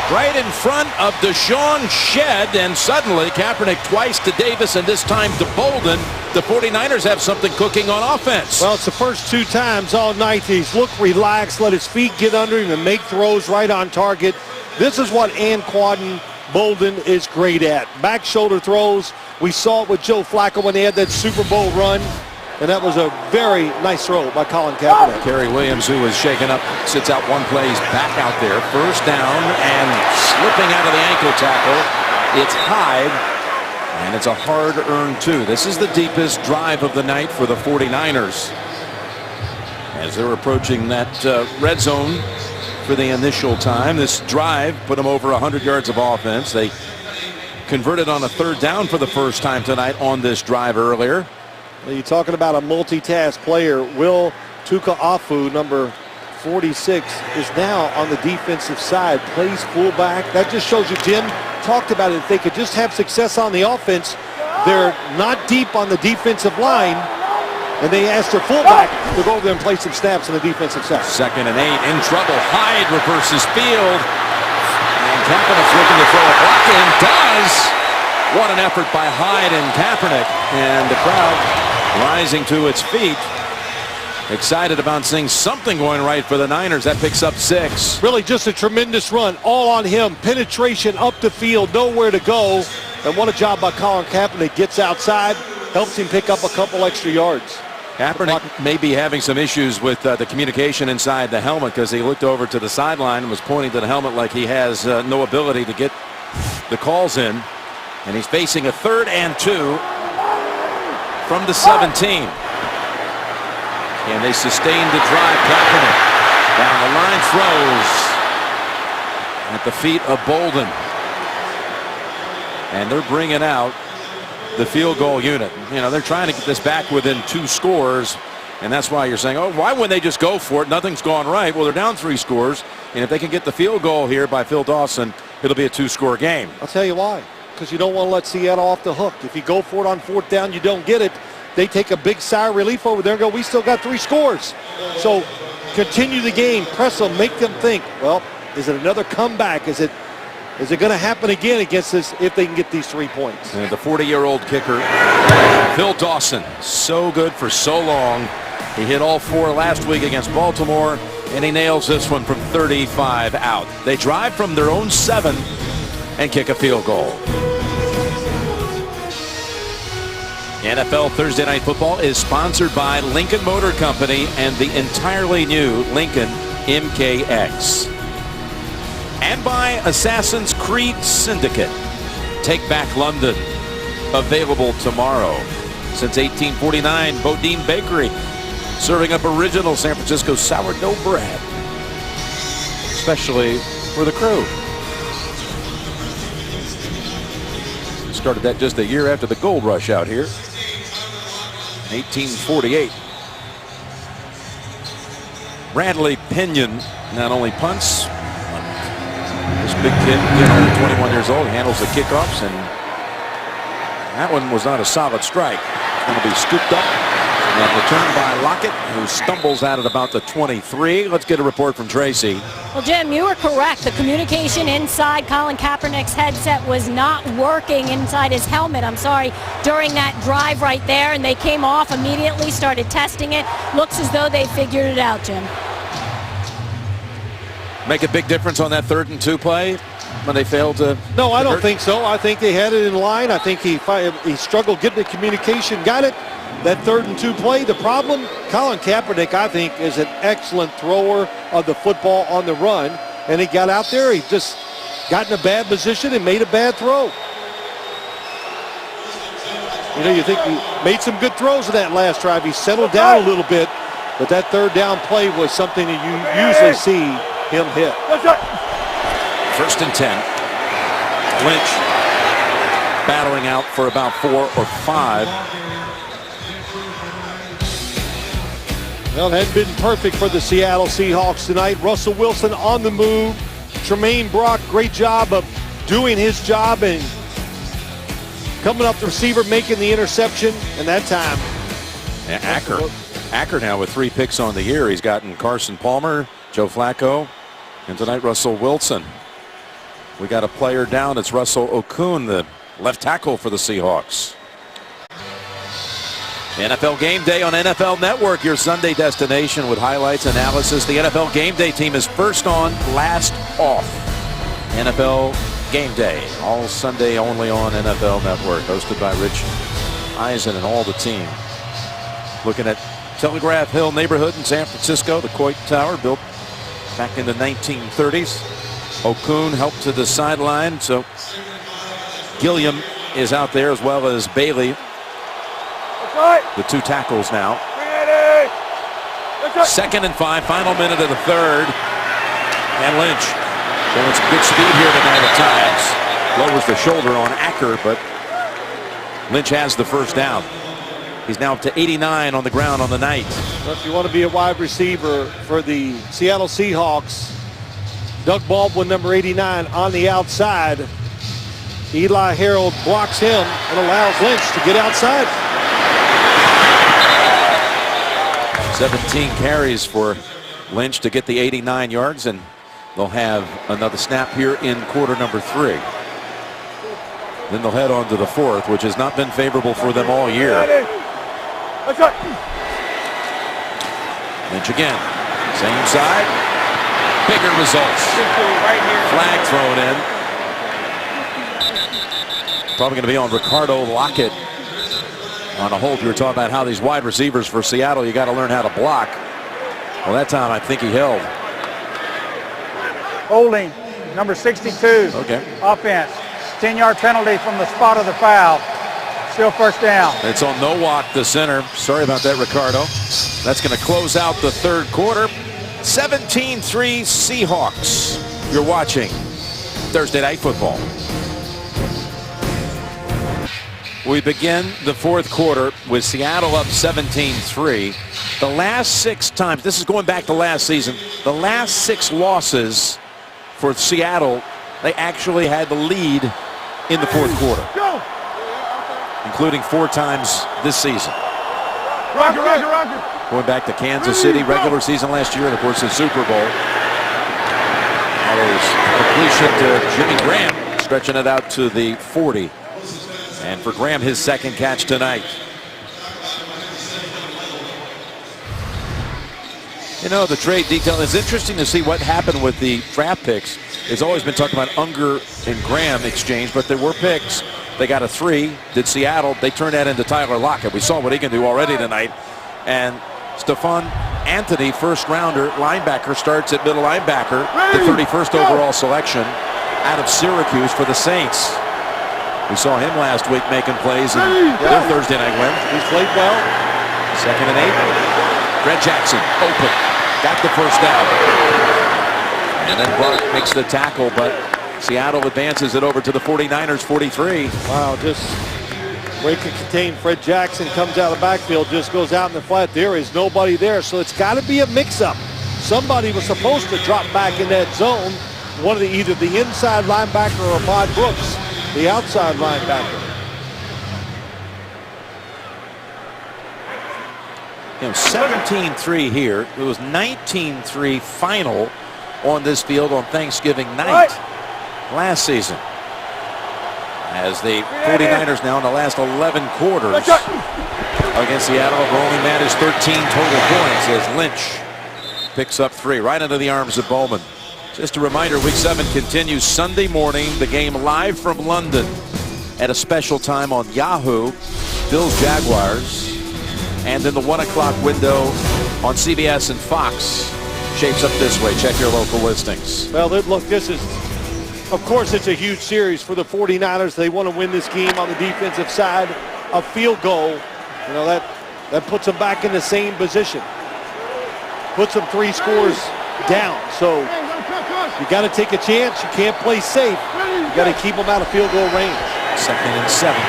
Right in front of Deshaun Shedd, and suddenly Kaepernick twice to Davis and this time to Bolden. The 49ers have something cooking on offense. Well, it's the first 2 times all night he's looked relaxed, let his feet get under him and make throws right on target. This is what Anquan Bolden is great at. Back shoulder throws. We saw it with Joe Flacco when they had that Super Bowl run. And that was a very nice throw by Colin Kaepernick. Kerry Williams, who was shaken up, sits out one play. He's back out there. First down and slipping out of the ankle tackle. It's Hyde. And it's a hard-earned 2. This is the deepest drive of the night for the 49ers. As they're approaching that red zone for the initial time, this drive put them over 100 yards of offense. They converted on a 3rd down for the first time tonight on this drive earlier. Well, you're talking about a multitask player. Will Tuka-Afu, number 46, is now on the defensive side, plays fullback. That just shows you, Jim talked about it. If they could just have success on the offense, they're not deep on the defensive line, and they asked their fullback to go over there and play some snaps on the defensive side. 2nd and 8, in trouble. Hyde reverses field. And Kaepernick's looking to throw a block in. Does. What an effort by Hyde and Kaepernick. And the crowd rising to its feet. Excited about seeing something going right for the Niners. That picks up 6. Really just a tremendous run. All on him. Penetration up the field. Nowhere to go. And what a job by Colin Kaepernick. Gets outside. Helps him pick up a couple extra yards. Kaepernick may be having some issues with the communication inside the helmet because he looked over to the sideline and was pointing to the helmet like he has no ability to get the calls in. And he's facing a 3rd and 2 from the 17. And they sustained the drive. Kaepernick down the line, throws at the feet of Bolden. And they're bringing out the field goal unit. You know, they're trying to get this back within 2 scores. And that's why you're saying, oh, why wouldn't they just go for it? Nothing's gone right. Well, they're down 3 scores. And if they can get the field goal here by Phil Dawson, it'll be a 2-score game. I'll tell you why. Because you don't want to let Seattle off the hook. If you go for it on 4th down, you don't get it. They take a big sigh of relief over there and go, we still got 3 scores. So continue the game, press them, make them think, well, is it another comeback? Is it going to happen again against this if they can get these 3 points? And the 40-year-old kicker, Phil Dawson, so good for so long. He hit all 4 last week against Baltimore, and he nails this one from 35 out. They drive from their own 7 and kick a field goal. NFL Thursday Night Football is sponsored by Lincoln Motor Company and the entirely new Lincoln MKX. And by Assassin's Creed Syndicate. Take Back London. Available tomorrow. Since 1849, Bodine Bakery. Serving up original San Francisco sourdough bread. Especially for the crew. Started that just a year after the gold rush out here. 1848. Bradley Pinion not only punts, this big kid, 21 years old, handles the kickoffs, and that one was not a solid strike. It's going to be scooped up and returned by Lockett, who stumbles out at about the 23. Let's get a report from Tracy. Well, Jim, you were correct. The communication inside Colin Kaepernick's headset was not working inside his helmet, during that drive right there, and they came off immediately, started testing it. Looks as though they figured it out, Jim. Make a big difference on that 3rd and 2 play when they failed to... No, I don't think so. I think they had it in line. I think he struggled getting the communication, got it. That 3rd and 2 play, the problem, Colin Kaepernick, I think, is an excellent thrower of the football on the run. And he got out there, he just got in a bad position and made a bad throw. You know, you think he made some good throws in that last drive. He settled down a little bit, but that 3rd down play was something that you usually see him hit. 1st and 10. Lynch battling out for about 4 or 5. Well, it hadn't been perfect for the Seattle Seahawks tonight. Russell Wilson on the move. Tremaine Brock, great job of doing his job and coming up the receiver, making the interception, and that time. Yeah, Acker now with 3 picks on the year. He's gotten Carson Palmer, Joe Flacco, and tonight Russell Wilson. We got a player down. It's Russell Okun, the left tackle for the Seahawks. NFL Game Day on NFL Network, your Sunday destination with highlights, analysis. The NFL Game Day team is first on, last off. NFL Game Day, all Sunday only on NFL Network, hosted by Rich Eisen and all the team. Looking at Telegraph Hill neighborhood in San Francisco, the Coit Tower, built back in the 1930s. Okun helped to the sideline, so Gilliam is out there as well as Bailey. That's right. The two tackles now. 380. That's right. 2nd and 5, final minute of the third. And Lynch showing some good speed here tonight at times. Lowers the shoulder on Acker, but Lynch has the first down. He's now up to 89 on the ground on the night. Well, if you want to be a wide receiver for the Seattle Seahawks, Doug Baldwin, number 89, on the outside. Eli Harold blocks him and allows Lynch to get outside. 17 carries for Lynch to get the 89 yards, and they'll have another snap here in quarter number 3. Then they'll head on to the 4th, which has not been favorable for them all year. That's right. Lynch again. Same side. Bigger results. Flag thrown in. Probably going to be on Ricardo Lockett on a hold. You were talking about how these wide receivers for Seattle, you got to learn how to block. Well, that time I think he held. Holding, number 62. Okay. Offense. 10-yard penalty from the spot of the foul. Still first down. It's on Nowak, the center. Sorry about that, Ricardo. That's going to close out the third quarter. 17-3 Seahawks. You're watching Thursday Night Football. We begin the fourth quarter with Seattle up 17-3. The last 6 times, this is going back to last season, the last 6 losses for Seattle, they actually had the lead in the fourth quarter, including 4 times this season. Roger, roger, roger. Going back to Kansas City, regular season last year, and of course the Super Bowl. Completion to Jimmy Graham, stretching it out to the 40. And for Graham, his second catch tonight. You know, the trade detail is interesting to see what happened with the draft picks. It's always been talking about Unger and Graham exchange, but there were picks. They got a 3. Did Seattle? They turned that into Tyler Lockett. We saw what he can do already tonight. And Stephon Anthony, first rounder, linebacker, starts at middle linebacker, the 31st overall selection out of Syracuse for the Saints. We saw him last week making plays in their Thursday night win. He's played well. 2nd and 8. Fred Jackson open. Got the first down. And then Clark makes the tackle, but Seattle advances it over to the 49ers 43. Wow, just break and contain. Fred Jackson comes out of the backfield, just goes out in the flat. There is nobody there, so it's got to be a mix-up. Somebody was supposed to drop back in that zone. One of either the inside linebacker or Ahmad Brooks, the outside linebacker. You know, 17-3 here. It was 19-3 final on this field on Thanksgiving night last season. As the 49ers now in the last 11 quarters against Seattle have only managed 13 total points as Lynch picks up 3 right into the arms of Bowman. Just a reminder, Week 7 continues Sunday morning. The game live from London at a special time on Yahoo. Bills Jaguars. And then the 1 o'clock window on CBS and Fox shapes up this way. Check your local listings. Well, look, this is, of course, it's a huge series for the 49ers. They want to win this game on the defensive side. A field goal, you know, that puts them back in the same position. Puts them 3 scores down. So you got to take a chance. You can't play safe. You got to keep them out of field goal range. 2nd and 7.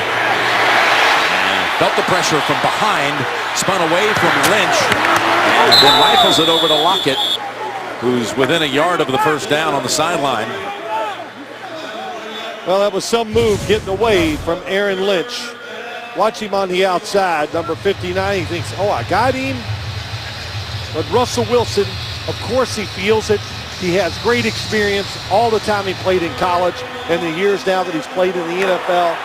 Felt the pressure from behind, spun away from Lynch, and then rifles it over to Lockett, who's within a yard of the first down on the sideline. Well, that was some move getting away from Aaron Lynch. Watch him on the outside, number 59. He thinks, oh, I got him. But Russell Wilson, of course he feels it. He has great experience all the time he played in college and the years now that he's played in the NFL.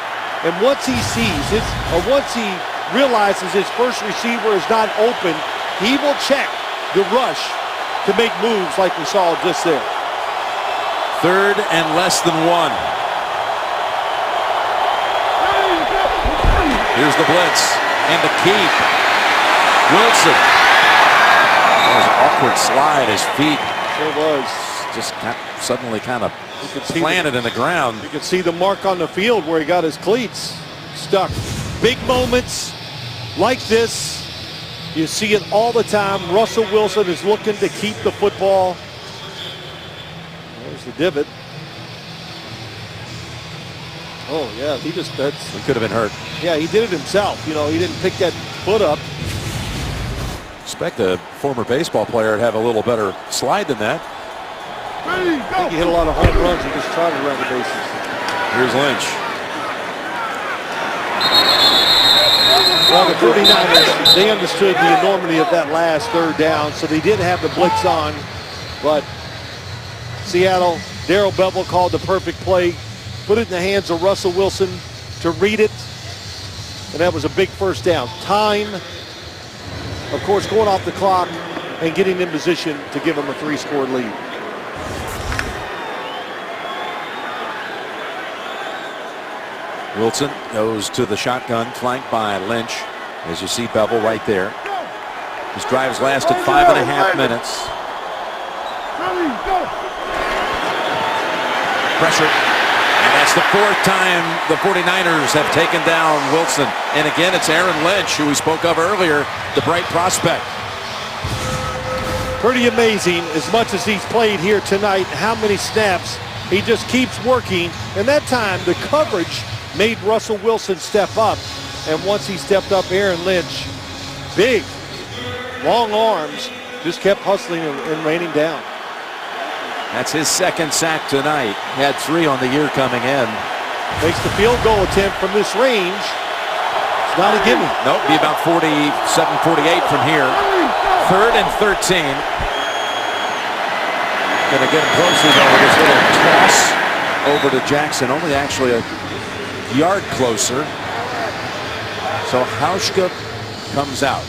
And once he sees it, or once he realizes his first receiver is not open, he will check the rush to make moves like we saw just there. 3rd and less than 1. Here's the blitz and the keep. Wilson. That was an awkward slide. His feet It was just got suddenly kind of planted in the ground. You can see the mark on the field where he got his cleats stuck. Big moments like this, you see it all the time. Russell Wilson is looking to keep the football. There's the divot. Oh, yeah, he could have been hurt. Yeah, he did it himself. You know, he didn't pick that foot up. Expect a former baseball player to have a little better slide than that. I think he hit a lot of home runs. He just trotted around the bases. Here's Lynch. Well, the 49ers, they understood the enormity of that last third down, so they did have the blitz on. But Seattle, Darrell Bevell called the perfect play, put it in the hands of Russell Wilson to read it, and that was a big first down. Time, of course, going off the clock and getting in position to give them a 3-score lead. Wilson goes to the shotgun, flanked by Lynch. As you see Bevell right there. His drives lasted 5.5 minutes. Pressure. And that's the 4th time the 49ers have taken down Wilson. And again, it's Aaron Lynch, who we spoke of earlier, the bright prospect. Pretty amazing, as much as he's played here tonight, how many snaps. He just keeps working. And that time, the coverage made Russell Wilson step up. And once he stepped up, Aaron Lynch, big, long arms, just kept hustling and raining down. That's his 2nd sack tonight. He had 3 on the year coming in. Makes the field goal attempt from this range. It's not a gimme. Nope, be about 47, 48 from here. 3rd and 13. Gonna get him closer though with this little toss over to Jackson. Only actually a yard closer. So Hauschka comes out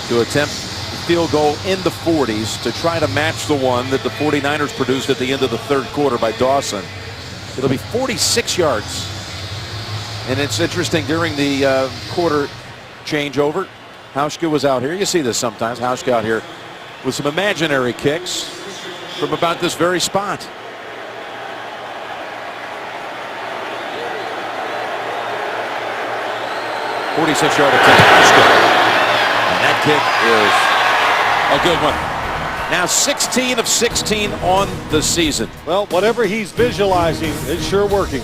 to attempt the field goal in the 40s to try to match the one that the 49ers produced at the end of the 3rd quarter by Dawson. It'll be 46 yards. And it's interesting, during the quarter changeover, Hauschka was out here. You see this sometimes. Hauschka out here with some imaginary kicks from about this very spot. 46-yard attempt. And that kick is a good one. Now 16 of 16 on the season. Well, whatever he's visualizing, it's sure working.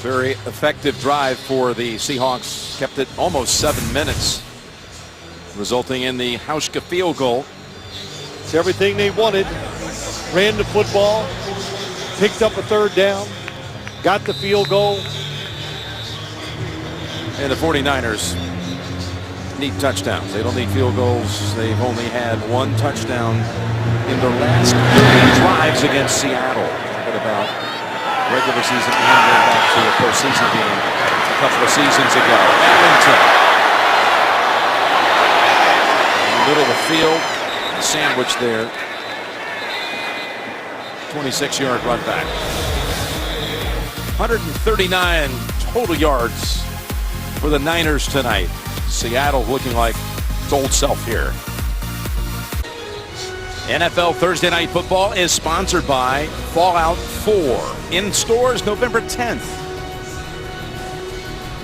Very effective drive for the Seahawks. Kept it almost 7 minutes, resulting in the Hauschka field goal. It's everything they wanted. Ran the football, picked up a 3rd down, got the field goal. And the 49ers need touchdowns. They don't need field goals. They've only had 1 touchdown in their last 3 drives against Seattle. Talking about regular season and going back to a postseason game a couple of seasons ago. Ellington in the middle of the field, sandwich there. 26-yard run back. 139 total yards for the Niners tonight. Seattle looking like its old self here. NFL Thursday Night Football is sponsored by Fallout 4. In stores November 10th.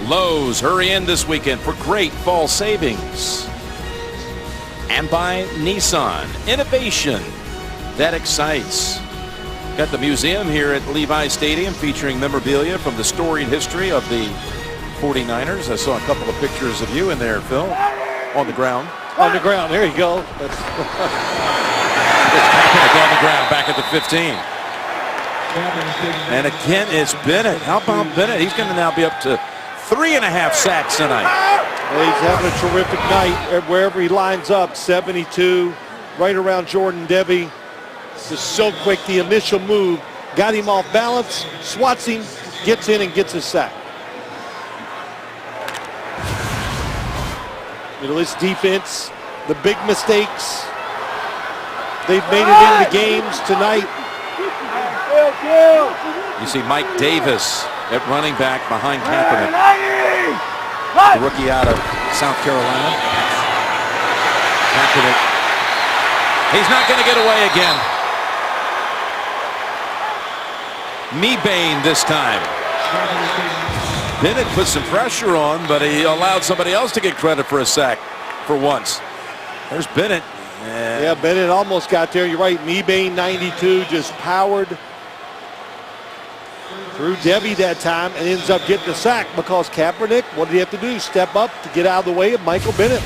Lowe's, hurry in this weekend for great fall savings. And by Nissan, innovation that excites. Got the museum here at Levi Stadium featuring memorabilia from the storied history of the 49ers. I saw a couple of pictures of you in there, Phil, on the ground. On the ground, there you go. It's on the ground back at the 15. And again, it's Bennett. How about Bennett? He's going to now be up to 3.5 sacks tonight. He's having a terrific night wherever he lines up. 72, right around Jordan Debbie. Just so quick, the initial move got him off balance, swats him, gets in and gets a sack. You know, this defense, the big mistakes, they've made it into games tonight. You see Mike Davis at running back behind Kaepernick. The rookie out of South Carolina. Kaepernick. He's not going to get away again. Mebane this time. Bennett put some pressure on, but he allowed somebody else to get credit for a sack for once. There's Bennett. Yeah, Bennett almost got there. You're right. Mebane 92 just powered through Debbie that time and ends up getting the sack because Kaepernick, what did he have to do? Step up to get out of the way of Michael Bennett.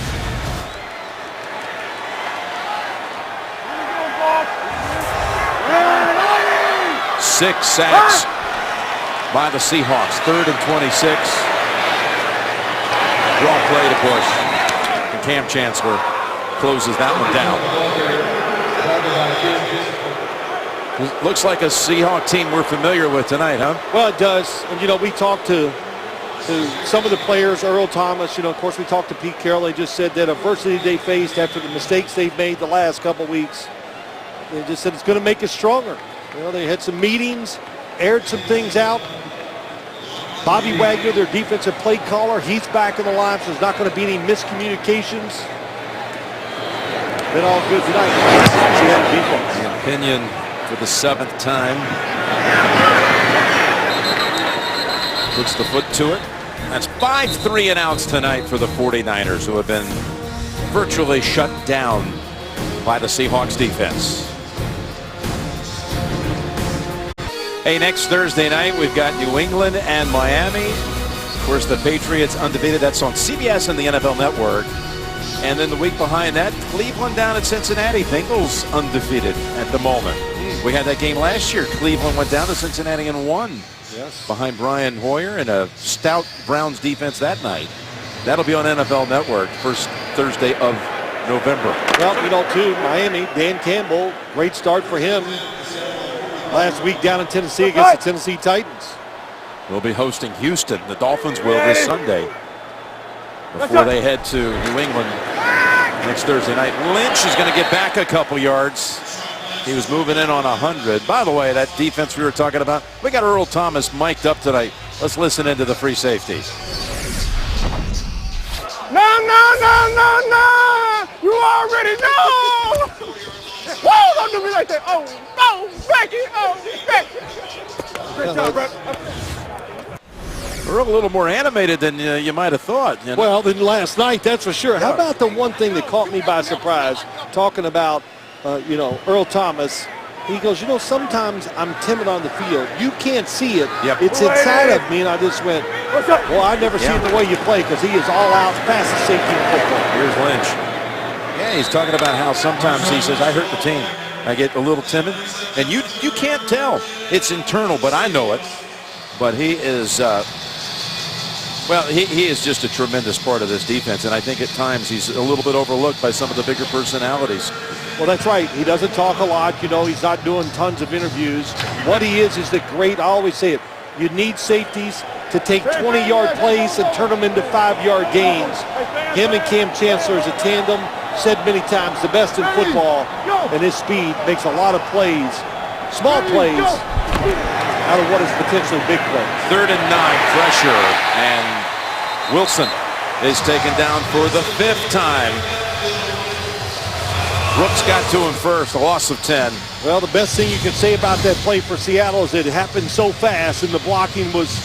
Six sacks by the Seahawks. 3rd and 26. Draw play to Bush. And Cam Chancellor closes that one down. It looks like a Seahawk team we're familiar with tonight, huh? Well, it does. And, you know, we talked to some of the players, Earl Thomas, you know, of course, we talked to Pete Carroll. They just said that adversity they faced after the mistakes they've made the last couple weeks, they just said it's going to make us stronger. You know, they had some meetings, aired some things out. Bobby Wagner, their defensive play caller, he's back in the line, so there's not going to be any miscommunications. Been all good tonight. And Pinion for the 7th time. Puts the foot to it. That's 5 3-and-outs tonight for the 49ers, who have been virtually shut down by the Seahawks defense. Hey, next Thursday night, we've got New England and Miami. Of course, the Patriots undefeated. That's on CBS and the NFL Network. And then the week behind that, Cleveland down at Cincinnati. Bengals undefeated at the moment. We had that game last year. Cleveland went down to Cincinnati and won. Yes. Behind Brian Hoyer and a stout Browns defense that night. That'll be on NFL Network, first Thursday of November. Well, you know, too, Miami, Dan Campbell, great start for him last week down in Tennessee against the Tennessee Titans. We'll be hosting Houston. The Dolphins will this Sunday before they head to New England next Thursday night. Lynch is going to get back a couple yards. He was moving in on 100. By the way, that defense we were talking about, we got Earl Thomas mic'd up tonight. Let's listen into the free safety. No. You already know. Whoa, don't do me like that. Oh, Becky. Great job, bro. Earl a little more animated than you might have thought. You know? Well, than last night, that's for sure. How about the one thing that caught me by surprise, talking about, you know, Earl Thomas. He goes, you know, sometimes I'm timid on the field. You can't see it. Yep. It's inside of me, and I just went, well, I never see it the way you play because he is all out, fastest safety in football. Here's Lynch. Yeah, he's talking about how sometimes he says, I hurt the team. I get a little timid. And you can't tell. It's internal, but I know it. But he is, well, he is just a tremendous part of this defense. And I think at times he's a little bit overlooked by some of the bigger personalities. Well, that's right. He doesn't talk a lot. You know, he's not doing tons of interviews. What he is the great, I always say it, you need safeties to take 20-yard plays and turn them into 5-yard gains. Him and Cam Chancellor is a tandem, said many times, the best in football, and his speed makes a lot of plays, small plays, out of what is potentially big plays. 3rd and 9, pressure, and Wilson is taken down for the 5th time. Brooks got to him first, a loss of 10. Well, the best thing you can say about that play for Seattle is it happened so fast, and the blocking was,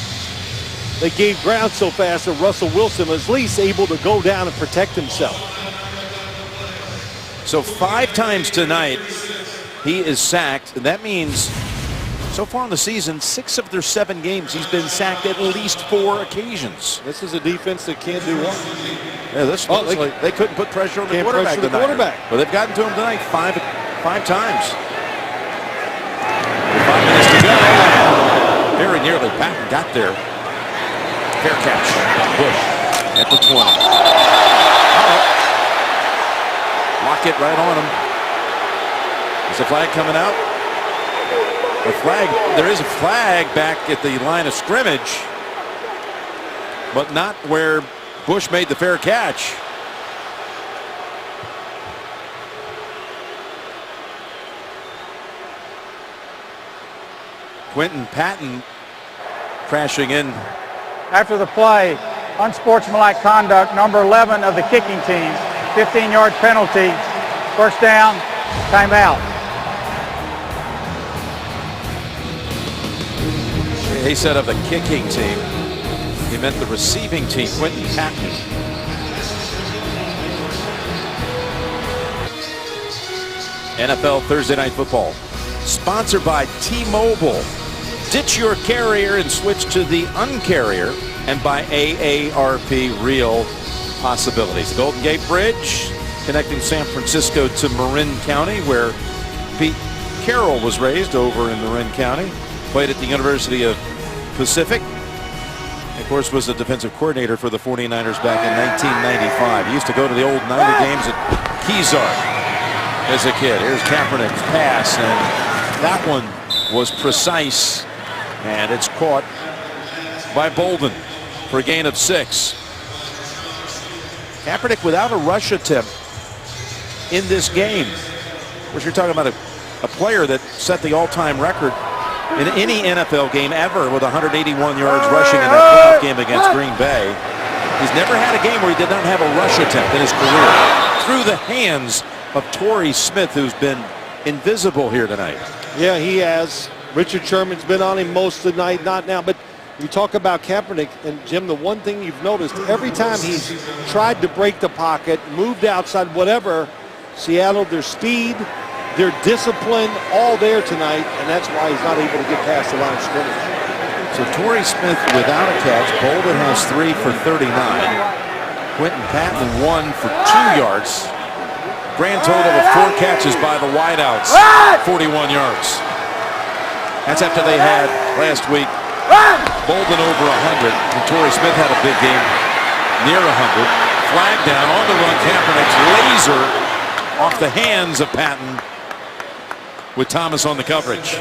they gave ground so fast that Russell Wilson was at least able to go down and protect himself. So 5 times tonight, he is sacked. And that means, so far in the season, 6 of their 7 games, he's been sacked at least 4 occasions. This is a defense that can't do one. Yeah, this they couldn't put pressure on the quarterback tonight. But they've gotten to him tonight 5 times. 5 minutes to go. Very nearly. Patton got there. Fair catch. Bush at the 20. Lockett right on him. Is the flag coming out? The flag. There is a flag back at the line of scrimmage, but not where Bush made the fair catch. Quentin Patton crashing in. After the play, unsportsmanlike conduct, number 11 of the kicking team 15-yard penalty. First down, timeout. He said of the kicking team, he meant the receiving team. Quentin Patton. NFL Thursday Night Football, sponsored by T-Mobile. Ditch your carrier and switch to the uncarrier, and by AARP Real Possibilities. The Golden Gate Bridge connecting San Francisco to Marin County, where Pete Carroll was raised, over in Marin County. Played at the University of Pacific. Of course, was the defensive coordinator for the 49ers back in 1995. He used to go to the old Niner games at Kezar as a kid. Here's Kaepernick's pass, and that one was precise, and it's caught by Bolden for a gain of 6. Kaepernick without a rush attempt in this game. Of course, you're talking about a player that set the all-time record in any NFL game ever with 181 yards rushing in that playoff game against Green Bay. He's never had a game where he did not have a rush attempt in his career. Through the hands of Torrey Smith, who's been invisible here tonight. Yeah, he has. Richard Sherman's been on him most of the night, not now. But you talk about Kaepernick, and Jim, the one thing you've noticed, every time he's tried to break the pocket, moved outside, whatever, Seattle, their speed, their discipline, all there tonight, and that's why he's not able to get past the line of scrimmage. So Torrey Smith without a catch. Bolden has 3 for 39. Quentin Patton 1 for 2 yards. Grand total of 4 catches by the wideouts, 41 yards. That's after they had last week Bolden over 100, and Torrey Smith had a big game, near 100. Flag down on the run. Kaepernick's laser off the hands of Patton, with Thomas on the coverage.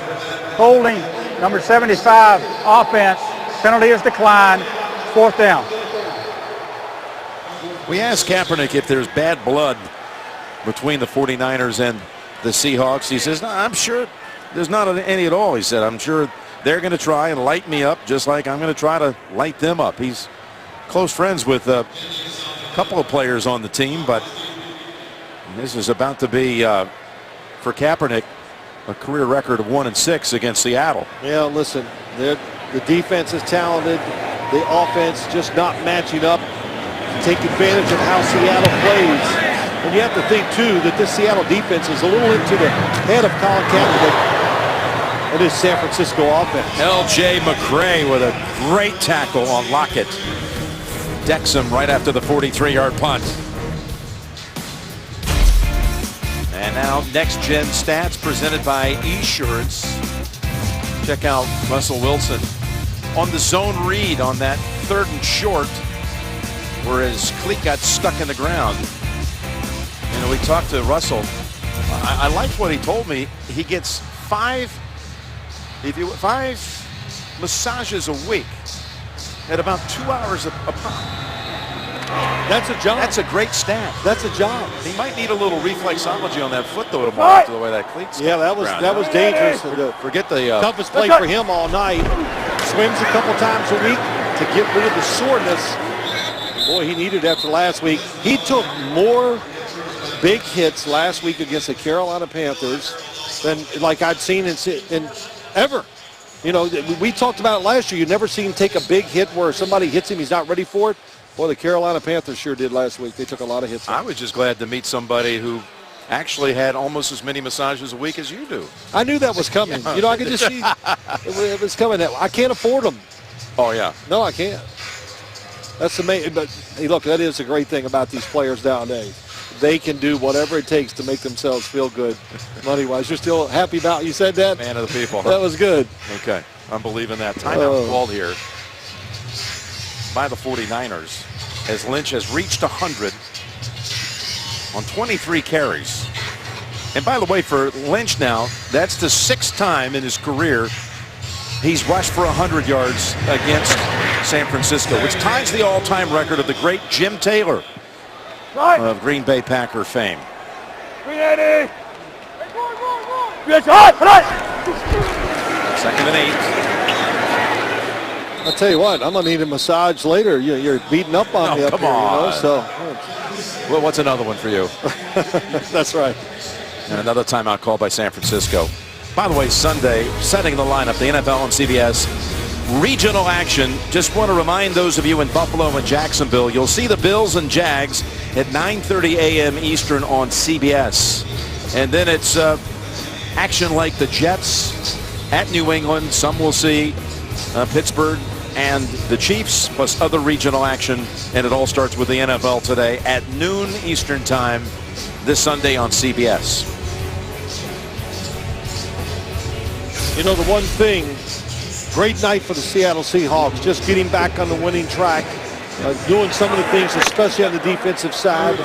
Holding, number 75, offense. Penalty is declined. 4th down. We asked Kaepernick if there's bad blood between the 49ers and the Seahawks. He says, no, I'm sure there's not any at all. He said, I'm sure they're going to try and light me up just like I'm going to try to light them up. He's close friends with a couple of players on the team, but this is about to be, for Kaepernick, a career record of 1-6 against Seattle. Yeah, listen, the defense is talented. The offense just not matching up to take advantage of how Seattle plays. And you have to think, too, that this Seattle defense is a little into the head of Colin Kaepernick and his San Francisco offense. L.J. McCray with a great tackle on Lockett. Decks him right after the 43-yard punt. And now next-gen stats presented by Esurance. Check out Russell Wilson on the zone read on that 3rd and short, where his cleat got stuck in the ground. You know, we talked to Russell. I liked what he told me. He gets 5 massages a week at about 2 hours a pop. That's a job. That's a great stat. That's a job. He might need a little reflexology on that foot, though, tomorrow, after the way that cleat's Yeah, that was dangerous. Forget the Toughest play for him all night. Swims a couple times a week to get rid of the soreness. Boy, he needed it after last week. He took more big hits last week against the Carolina Panthers than like I'd seen in ever. You know, we talked about it last year. You've never seen him take a big hit where somebody hits him, he's not ready for it. Well, the Carolina Panthers sure did last week. They took a lot of hits. I was just glad to meet somebody who actually had almost as many massages a week as you do. I knew that was coming. You know, I could just see it was coming. I can't afford them. Oh, yeah. No, I can't. That's amazing. But, hey, look, that is a great thing about these players nowadays. They can do whatever it takes to make themselves feel good money-wise. You're still happy about you said that? Man of the people. That was good. Okay. I'm believing that. Timeout called here by the 49ers as Lynch has reached 100 on 23 carries. And by the way, for Lynch now, that's the 6th time in his career he's rushed for 100 yards against San Francisco, which ties the all-time record of the great Jim Taylor of Green Bay Packer fame. 380. 2nd and 8. I'll tell you what, I'm going to need a massage later. You're beating up on me up come here, on. so. Well, what's another one for you? That's right. And another timeout call by San Francisco. By the way, Sunday, setting the lineup, the NFL and CBS regional action. Just want to remind those of you in Buffalo and Jacksonville, you'll see the Bills and Jags at 9:30 a.m. Eastern on CBS. And then it's action like the Jets at New England. Some will see Pittsburgh and the Chiefs, plus other regional action. And it all starts with the NFL today at noon Eastern time this Sunday on CBS. You know, the one thing, great night for the Seattle Seahawks, just getting back on the winning track, doing some of the things, especially on the defensive side,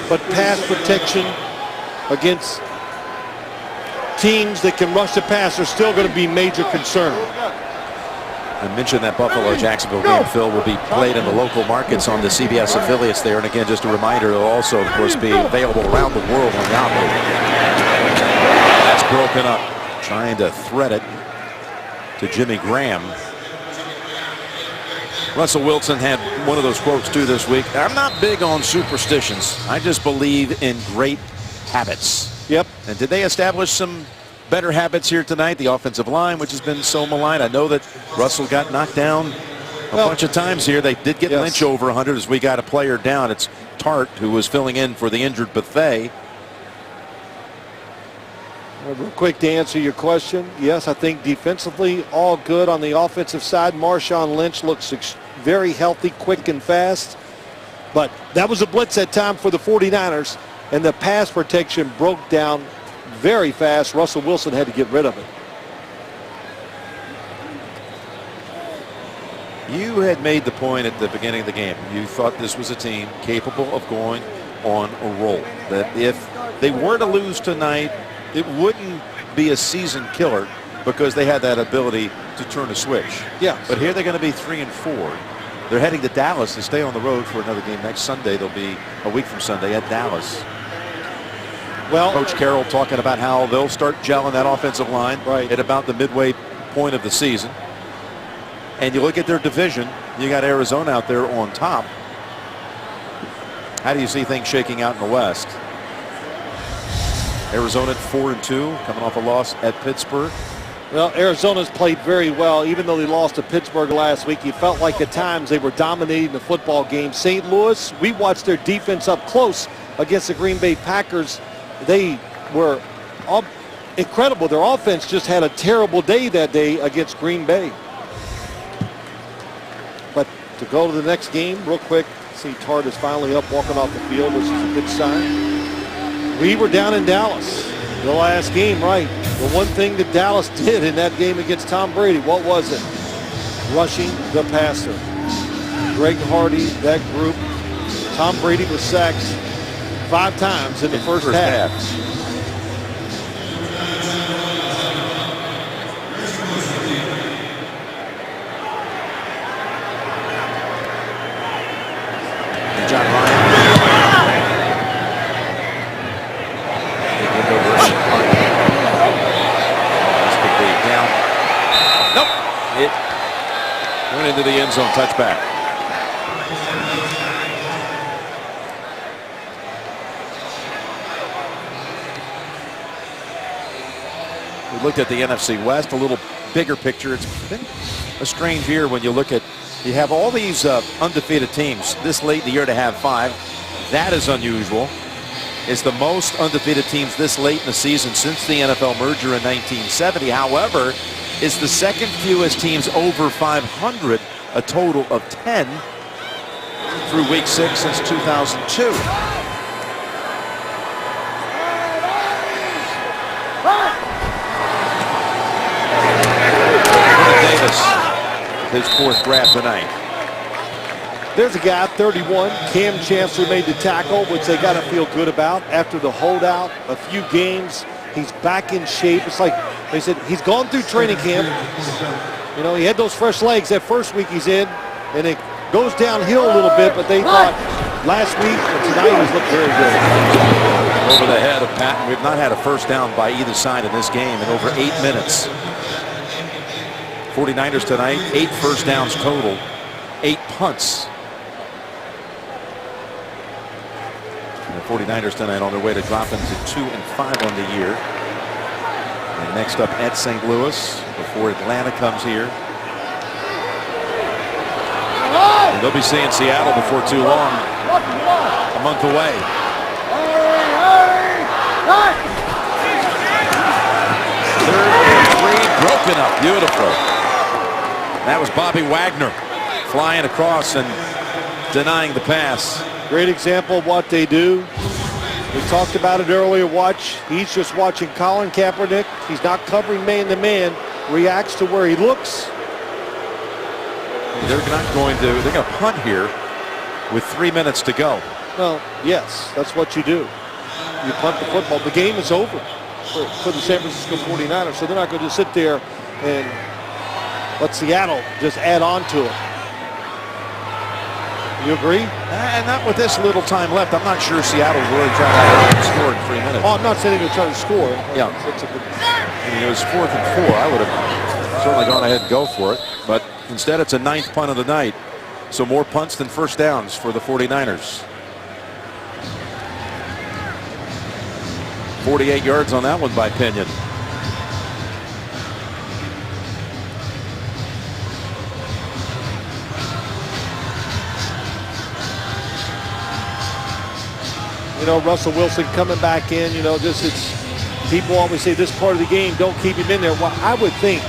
but pass protection against teams that can rush the pass are still going to be major concern. I mentioned that Buffalo-Jacksonville game, Phil, will be played in the local markets on the CBS affiliates there. And again, just a reminder, it'll also, of course, be available around the world on Yahoo. That's broken up. Trying to thread it to Jimmy Graham. Russell Wilson had one of those quotes, too, this week. I'm not big on superstitions. I just believe in great habits. Yep. And did they establish some better habits here tonight? The offensive line, which has been so maligned. I know that Russell got knocked down a bunch of times here. They did get Lynch over 100 as we got a player down. It's Tart who was filling in for the injured Buffet. Real quick to answer your question, yes, I think defensively all good on the offensive side. Marshawn Lynch looks very healthy, quick and fast. But that was a blitz at time for the 49ers, and the pass protection broke down very fast. Russell Wilson had to get rid of it. You had made the point at the beginning of the game. You thought this was a team capable of going on a roll. That if they were to lose tonight, it wouldn't be a season killer because they had that ability to turn a switch. Yeah. But here they're going to be 3-4. They're heading to Dallas to stay on the road for another game next Sunday. They'll be a week from Sunday at Dallas. Well, Coach Carroll talking about how they'll start gelling that offensive line at about the midway point of the season. And you look at their division, you got Arizona out there on top. How do you see things shaking out in the West? Arizona at 4-2, coming off a loss at Pittsburgh. Well, Arizona's played very well. Even though they lost to Pittsburgh last week, you felt like at times they were dominating the football game. St. Louis, we watched their defense up close against the Green Bay Packers. They were incredible. Their offense just had a terrible day that day against Green Bay. But to go to the next game real quick, see Tart is finally up walking off the field, which is a good sign. We were down in Dallas the last game, right? The one thing that Dallas did in that game against Tom Brady, what was it? Rushing the passer. Greg Hardy, that group. Tom Brady was sacked 5 times in the first half. John Ryan. Nope. It went into the end zone, touchback. We looked at the NFC West, a little bigger picture. It's been a strange year when you look at, you have all these undefeated teams this late in the year to have 5. That is unusual. It's the most undefeated teams this late in the season since the NFL merger in 1970. However, it's the second fewest teams over 500, a total of 10 through week 6 since 2002. Davis, his 4th grab tonight. There's a guy, 31. Cam Chancellor made the tackle, which they got to feel good about. After the holdout, a few games, he's back in shape. It's like they said, he's gone through training camp. You know, he had those fresh legs that first week he's in, and it goes downhill a little bit, but they thought last week and tonight he's looked very good. Over the head of Patton. We've not had a first down by either side in this game in over 8 minutes. 49ers tonight, 8 first downs total, 8 punts. And the 49ers tonight on their way to dropping to 2-5 on the year. And next up at St. Louis before Atlanta comes here. And they'll be seeing Seattle before too long, a month away. Third and 3, broken up, beautiful. That was Bobby Wagner flying across and denying the pass. Great example of what they do. We talked about it earlier. Watch, he's just watching Colin Kaepernick. He's not covering man-to-man. Reacts to where he looks. They're going to punt here with 3 minutes to go. Well, yes, that's what you do. You punt the football. The game is over for the San Francisco 49ers, so they're not going to sit there and let Seattle just add on to it. You agree? And not with this little time left. I'm not sure Seattle's really trying to score in 3 minutes. Oh, I'm not saying they're trying to score. Yeah. I mean, it was 4th and 4. I would have certainly gone ahead and go for it. But instead, it's a 9th punt of the night. So more punts than first downs for the 49ers. 48 yards on that one by Pinion. You know, Russell Wilson coming back in, you know, just it's, people always say this part of the game, don't keep him in there. Well, I would think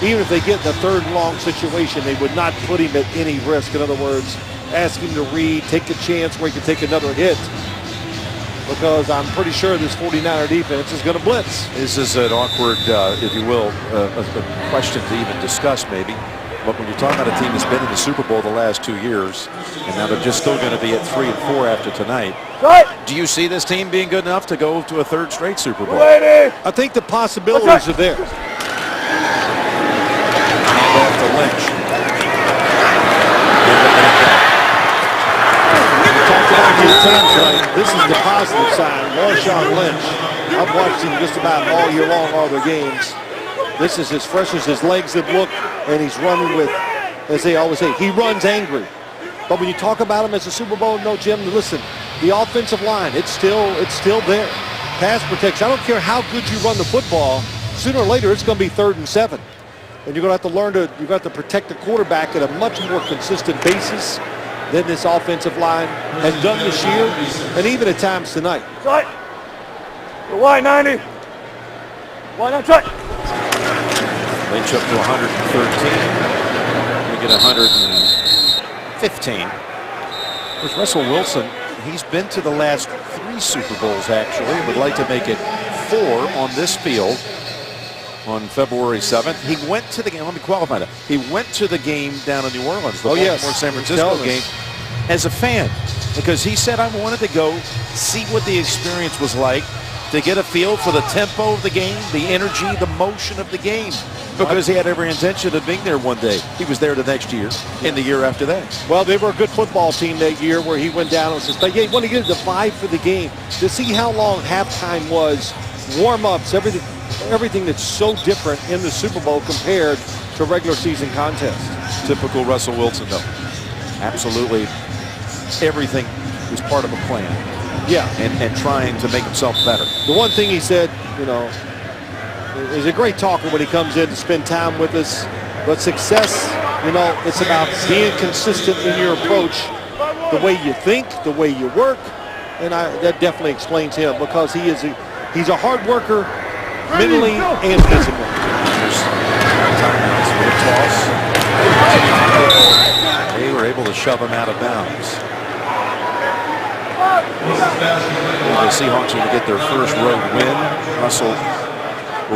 even if they get in the 3rd and long situation, they would not put him at any risk. In other words, ask him to read, take a chance where he can take another hit. Because I'm pretty sure this 49er defense is going to blitz. This is an awkward, if you will, a question to even discuss maybe. But when you're talking about a team that's been in the Super Bowl the last 2 years, and now they're just still going to be at 3 and 4 after tonight, do you see this team being good enough to go to a 3rd straight Super Bowl? I think the possibilities are there. Hand off to Lynch. This is the positive side. Marshawn Lynch, I've watched him just about all year long, all their games. This is as fresh as his legs have looked, and he's running with, as they always say, he runs angry. But when you talk about him as a Super Bowl, no, Jim, listen, the offensive line, it's still there. Pass protection, I don't care how good you run the football, sooner or later it's going to be 3rd and 7. And you're going to have to learn to, you've got to protect the quarterback at a much more consistent basis than this offensive line has done this year, and even at times tonight. Right. The wide 90. Wide on track. Lynch up to 113. We get 115. With Russell Wilson, he's been to the last 3 Super Bowls actually. Would like to make it 4 on this field on February 7th. He went to the game. Let me qualify that. He went to the game down in New Orleans, the Baltimore-San Francisco game, as a fan, because he said, I wanted to go see what the experience was like, to get a feel for the tempo of the game, the energy, the motion of the game, because he had every intention of being there one day. He was there the next year and the year after that. Well, they were a good football team that year where he went down and says, but yeah, you want to get the vibe for the game, to see how long halftime was, warm-ups, everything that's so different in the Super Bowl compared to regular season contest. Typical Russell Wilson, though. Absolutely everything was part of a plan. Yeah. And trying to make himself better. The one thing he said, you know, he's a great talker when he comes in to spend time with us. But success, you know, it's about being consistent in your approach, the way you think, the way you work. And that definitely explains him, because he's a hard worker mentally and physically. Timeouts for the toss. They were able to shove him out of bounds. The Seahawks are going to get their first road win. Russell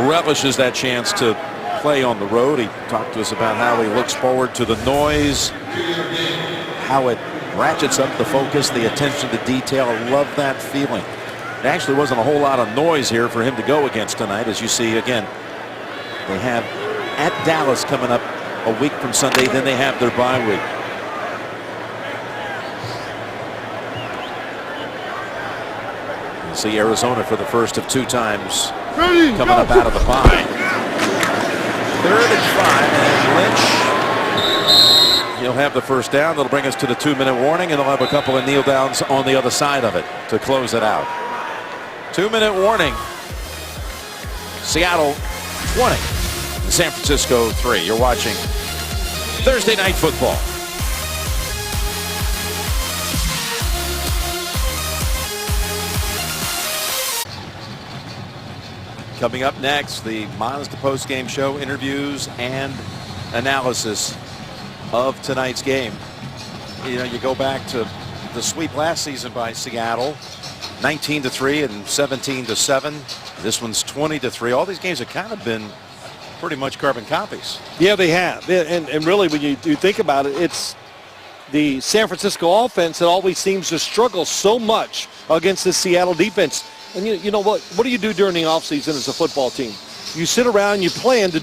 relishes that chance to play on the road. He talked to us about how he looks forward to the noise, how it ratchets up the focus, the attention to detail. I love that feeling. There actually wasn't a whole lot of noise here for him to go against tonight. As you see, again, they have at Dallas coming up a week from Sunday, then they have their bye week. You see Arizona for the first of 2 times coming up out of the bye. 3rd and 5, and Lynch, he'll have the first down. That'll bring us to the 2-minute warning, and they'll have a couple of kneel downs on the other side of it to close it out. 2-minute warning. Seattle 20, San Francisco 3. You're watching Thursday Night Football. Coming up next, the Mazda post-game show, interviews and analysis of tonight's game. You know, you go back to the sweep last season by Seattle, 19-3 and 17-7. This one's 20-3. All these games have kind of been pretty much carbon copies. Yeah, they have. And really, when you think about it, it's the San Francisco offense that always seems to struggle so much against the Seattle defense. And you know what? What do you do during the offseason as a football team? You sit around and you plan to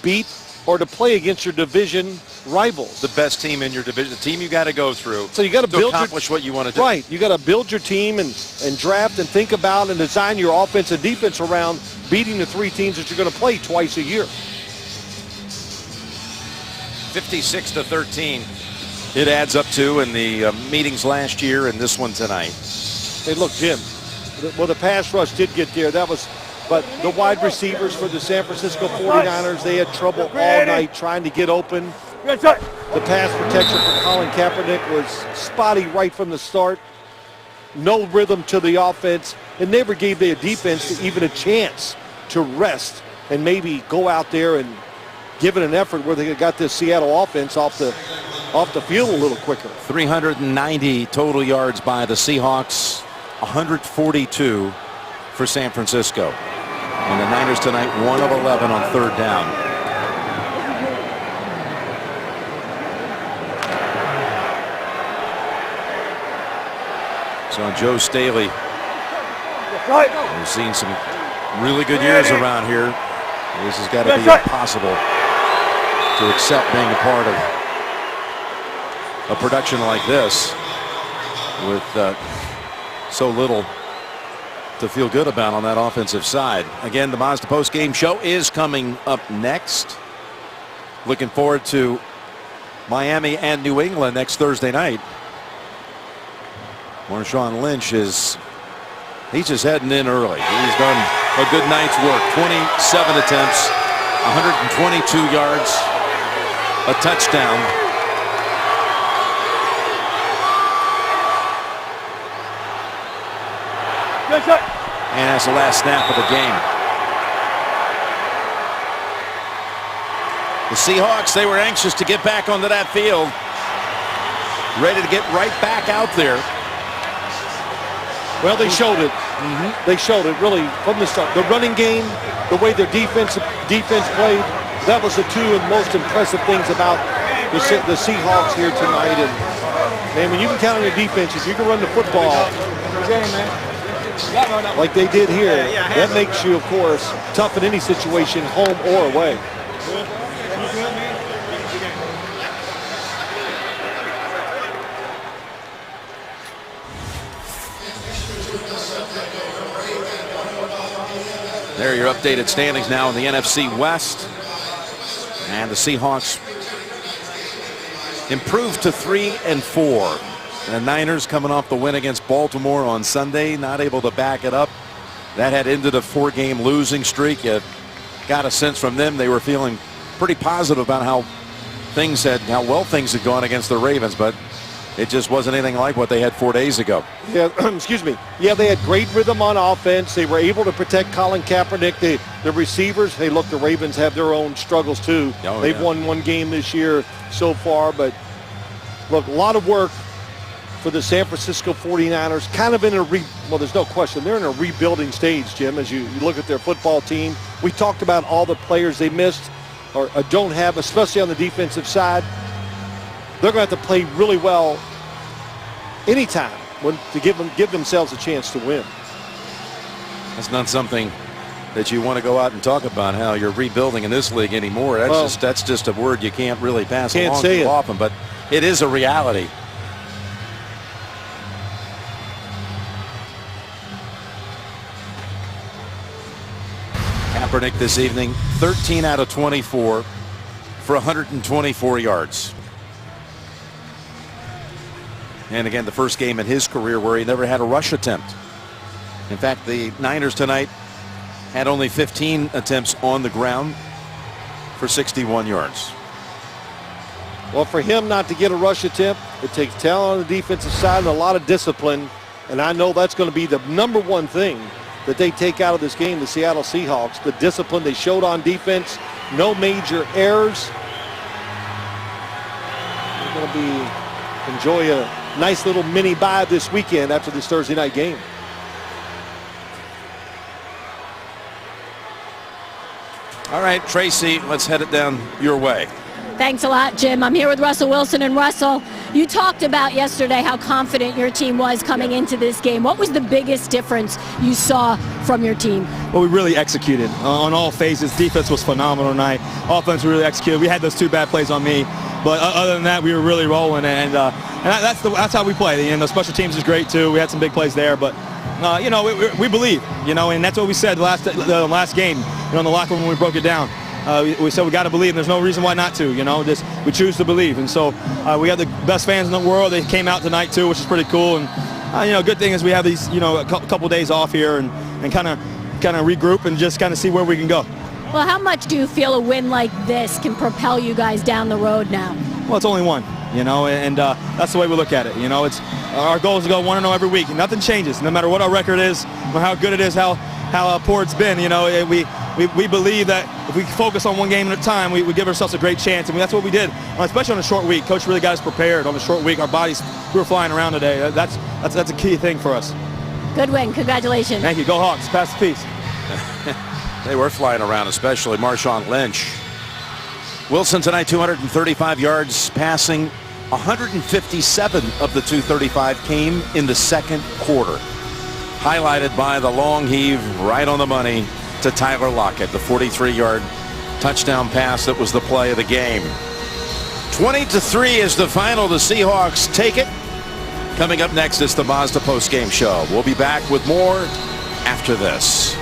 beat or to play against your division rivals. The best team in your division, the team you got to go through. So you got to accomplish what you want to do. Right. You got to build your team and draft and think about and design your offense and defense around beating the 3 teams that you're going to play twice a year. 56-13. It adds up to in the meetings last year and this one tonight. Hey, look, Jim. Well, the pass rush did get there. But the wide receivers for the San Francisco 49ers, they had trouble all night trying to get open. The pass protection for Colin Kaepernick was spotty right from the start. No rhythm to the offense. It never gave their defense even a chance to rest and maybe go out there and give it an effort where they got this Seattle offense off the field a little quicker. 390 total yards by the Seahawks. 142 for San Francisco. And the Niners tonight 1 of 11 on 3rd down. So Joe Staley, we've seen some really good years around here. This has got to be impossible to accept being a part of a production like this with so little to feel good about on that offensive side. Again, the Mazda post-game show is coming up next. Looking forward to Miami and New England next Thursday night. Marshawn Lynch he's just heading in early. He's done a good night's work. 27 attempts, 122 yards, a touchdown. And that's the last snap of the game. The Seahawks, they were anxious to get back onto that field. Ready to get right back out there. Well, they showed it. They showed it really from the start. The running game, the way their defense played, that was the 2 most impressive things about the Seahawks here tonight. And man, when you can count on your defense, if you can run the football like they did here, that makes you, of course, tough in any situation, home or away. There are your updated standings now in the NFC West. And the Seahawks improved to 3-4. And the Niners coming off the win against Baltimore on Sunday, not able to back it up. That had ended a 4-game losing streak. You got a sense from them they were feeling pretty positive about how well things had gone against the Ravens, but it just wasn't anything like what they had 4 days ago. Yeah, excuse me. Yeah, they had great rhythm on offense. They were able to protect Colin Kaepernick. The receivers, hey, look, the Ravens have their own struggles too. They've won 1 game this year so far, but look, a lot of work for the San Francisco 49ers, kind of in well, there's no question, they're in a rebuilding stage, Jim, as you look at their football team. We talked about all the players they missed or don't have, especially on the defensive side. They're going to have to play really well anytime to give themselves a chance to win. That's not something that you want to go out and talk about, how you're rebuilding in this league anymore. That's just a word you can't really pass along too often, but it is a reality. Kaepernick this evening, 13 out of 24 for 124 yards. And again, the first game in his career where he never had a rush attempt. In fact, the Niners tonight had only 15 attempts on the ground for 61 yards. Well, for him not to get a rush attempt, it takes talent on the defensive side and a lot of discipline. And I know that's going to be the number one thing that they take out of this game, the Seattle Seahawks. The discipline they showed on defense, no major errors. They're going to enjoy a nice little mini bye this weekend after this Thursday night game. All right, Tracy, let's head it down your way. Thanks a lot, Jim. I'm here with Russell Wilson. And Russell, you talked about yesterday how confident your team was coming into this game. What was the biggest difference you saw from your team? Well, we really executed on all phases. Defense was phenomenal tonight. Offense really executed. We had those 2 bad plays on me, but other than that, we were really rolling, and that's how we play. And the special teams is great too. We had some big plays there, but you know, we believe, you know, and that's what we said the last game, you know, in the locker room when we broke it down. We said we got to believe, and there's no reason why not to, you know. Just we choose to believe, and so we have the best fans in the world. They came out tonight too, which is pretty cool. And you know, good thing is we have these, you know, a couple days off here and kind of regroup and just kind of see where we can go. Well, how much do you feel a win like this can propel you guys down the road now? Well, it's only one, you know, and that's the way we look at it. You know, it's our goal is to go 1-0 every week. Nothing changes, no matter what our record is, or how good it is, how poor it's been. You know, we believe that if we focus on one game at a time, we give ourselves a great chance, and that's what we did, especially on a short week. Coach really got us prepared on a short week. Our bodies, we were flying around today. That's a key thing for us. Good win. Congratulations. Thank you. Go Hawks. Pass the peace. They were flying around, especially Marshawn Lynch. Wilson tonight, 235 yards passing. 157 of the 235 came in the second quarter. Highlighted by the long heave right on the money to Tyler Lockett, the 43-yard touchdown pass that was the play of the game. 20-3 is the final. The Seahawks take it. Coming up next is the Mazda postgame show. We'll be back with more after this.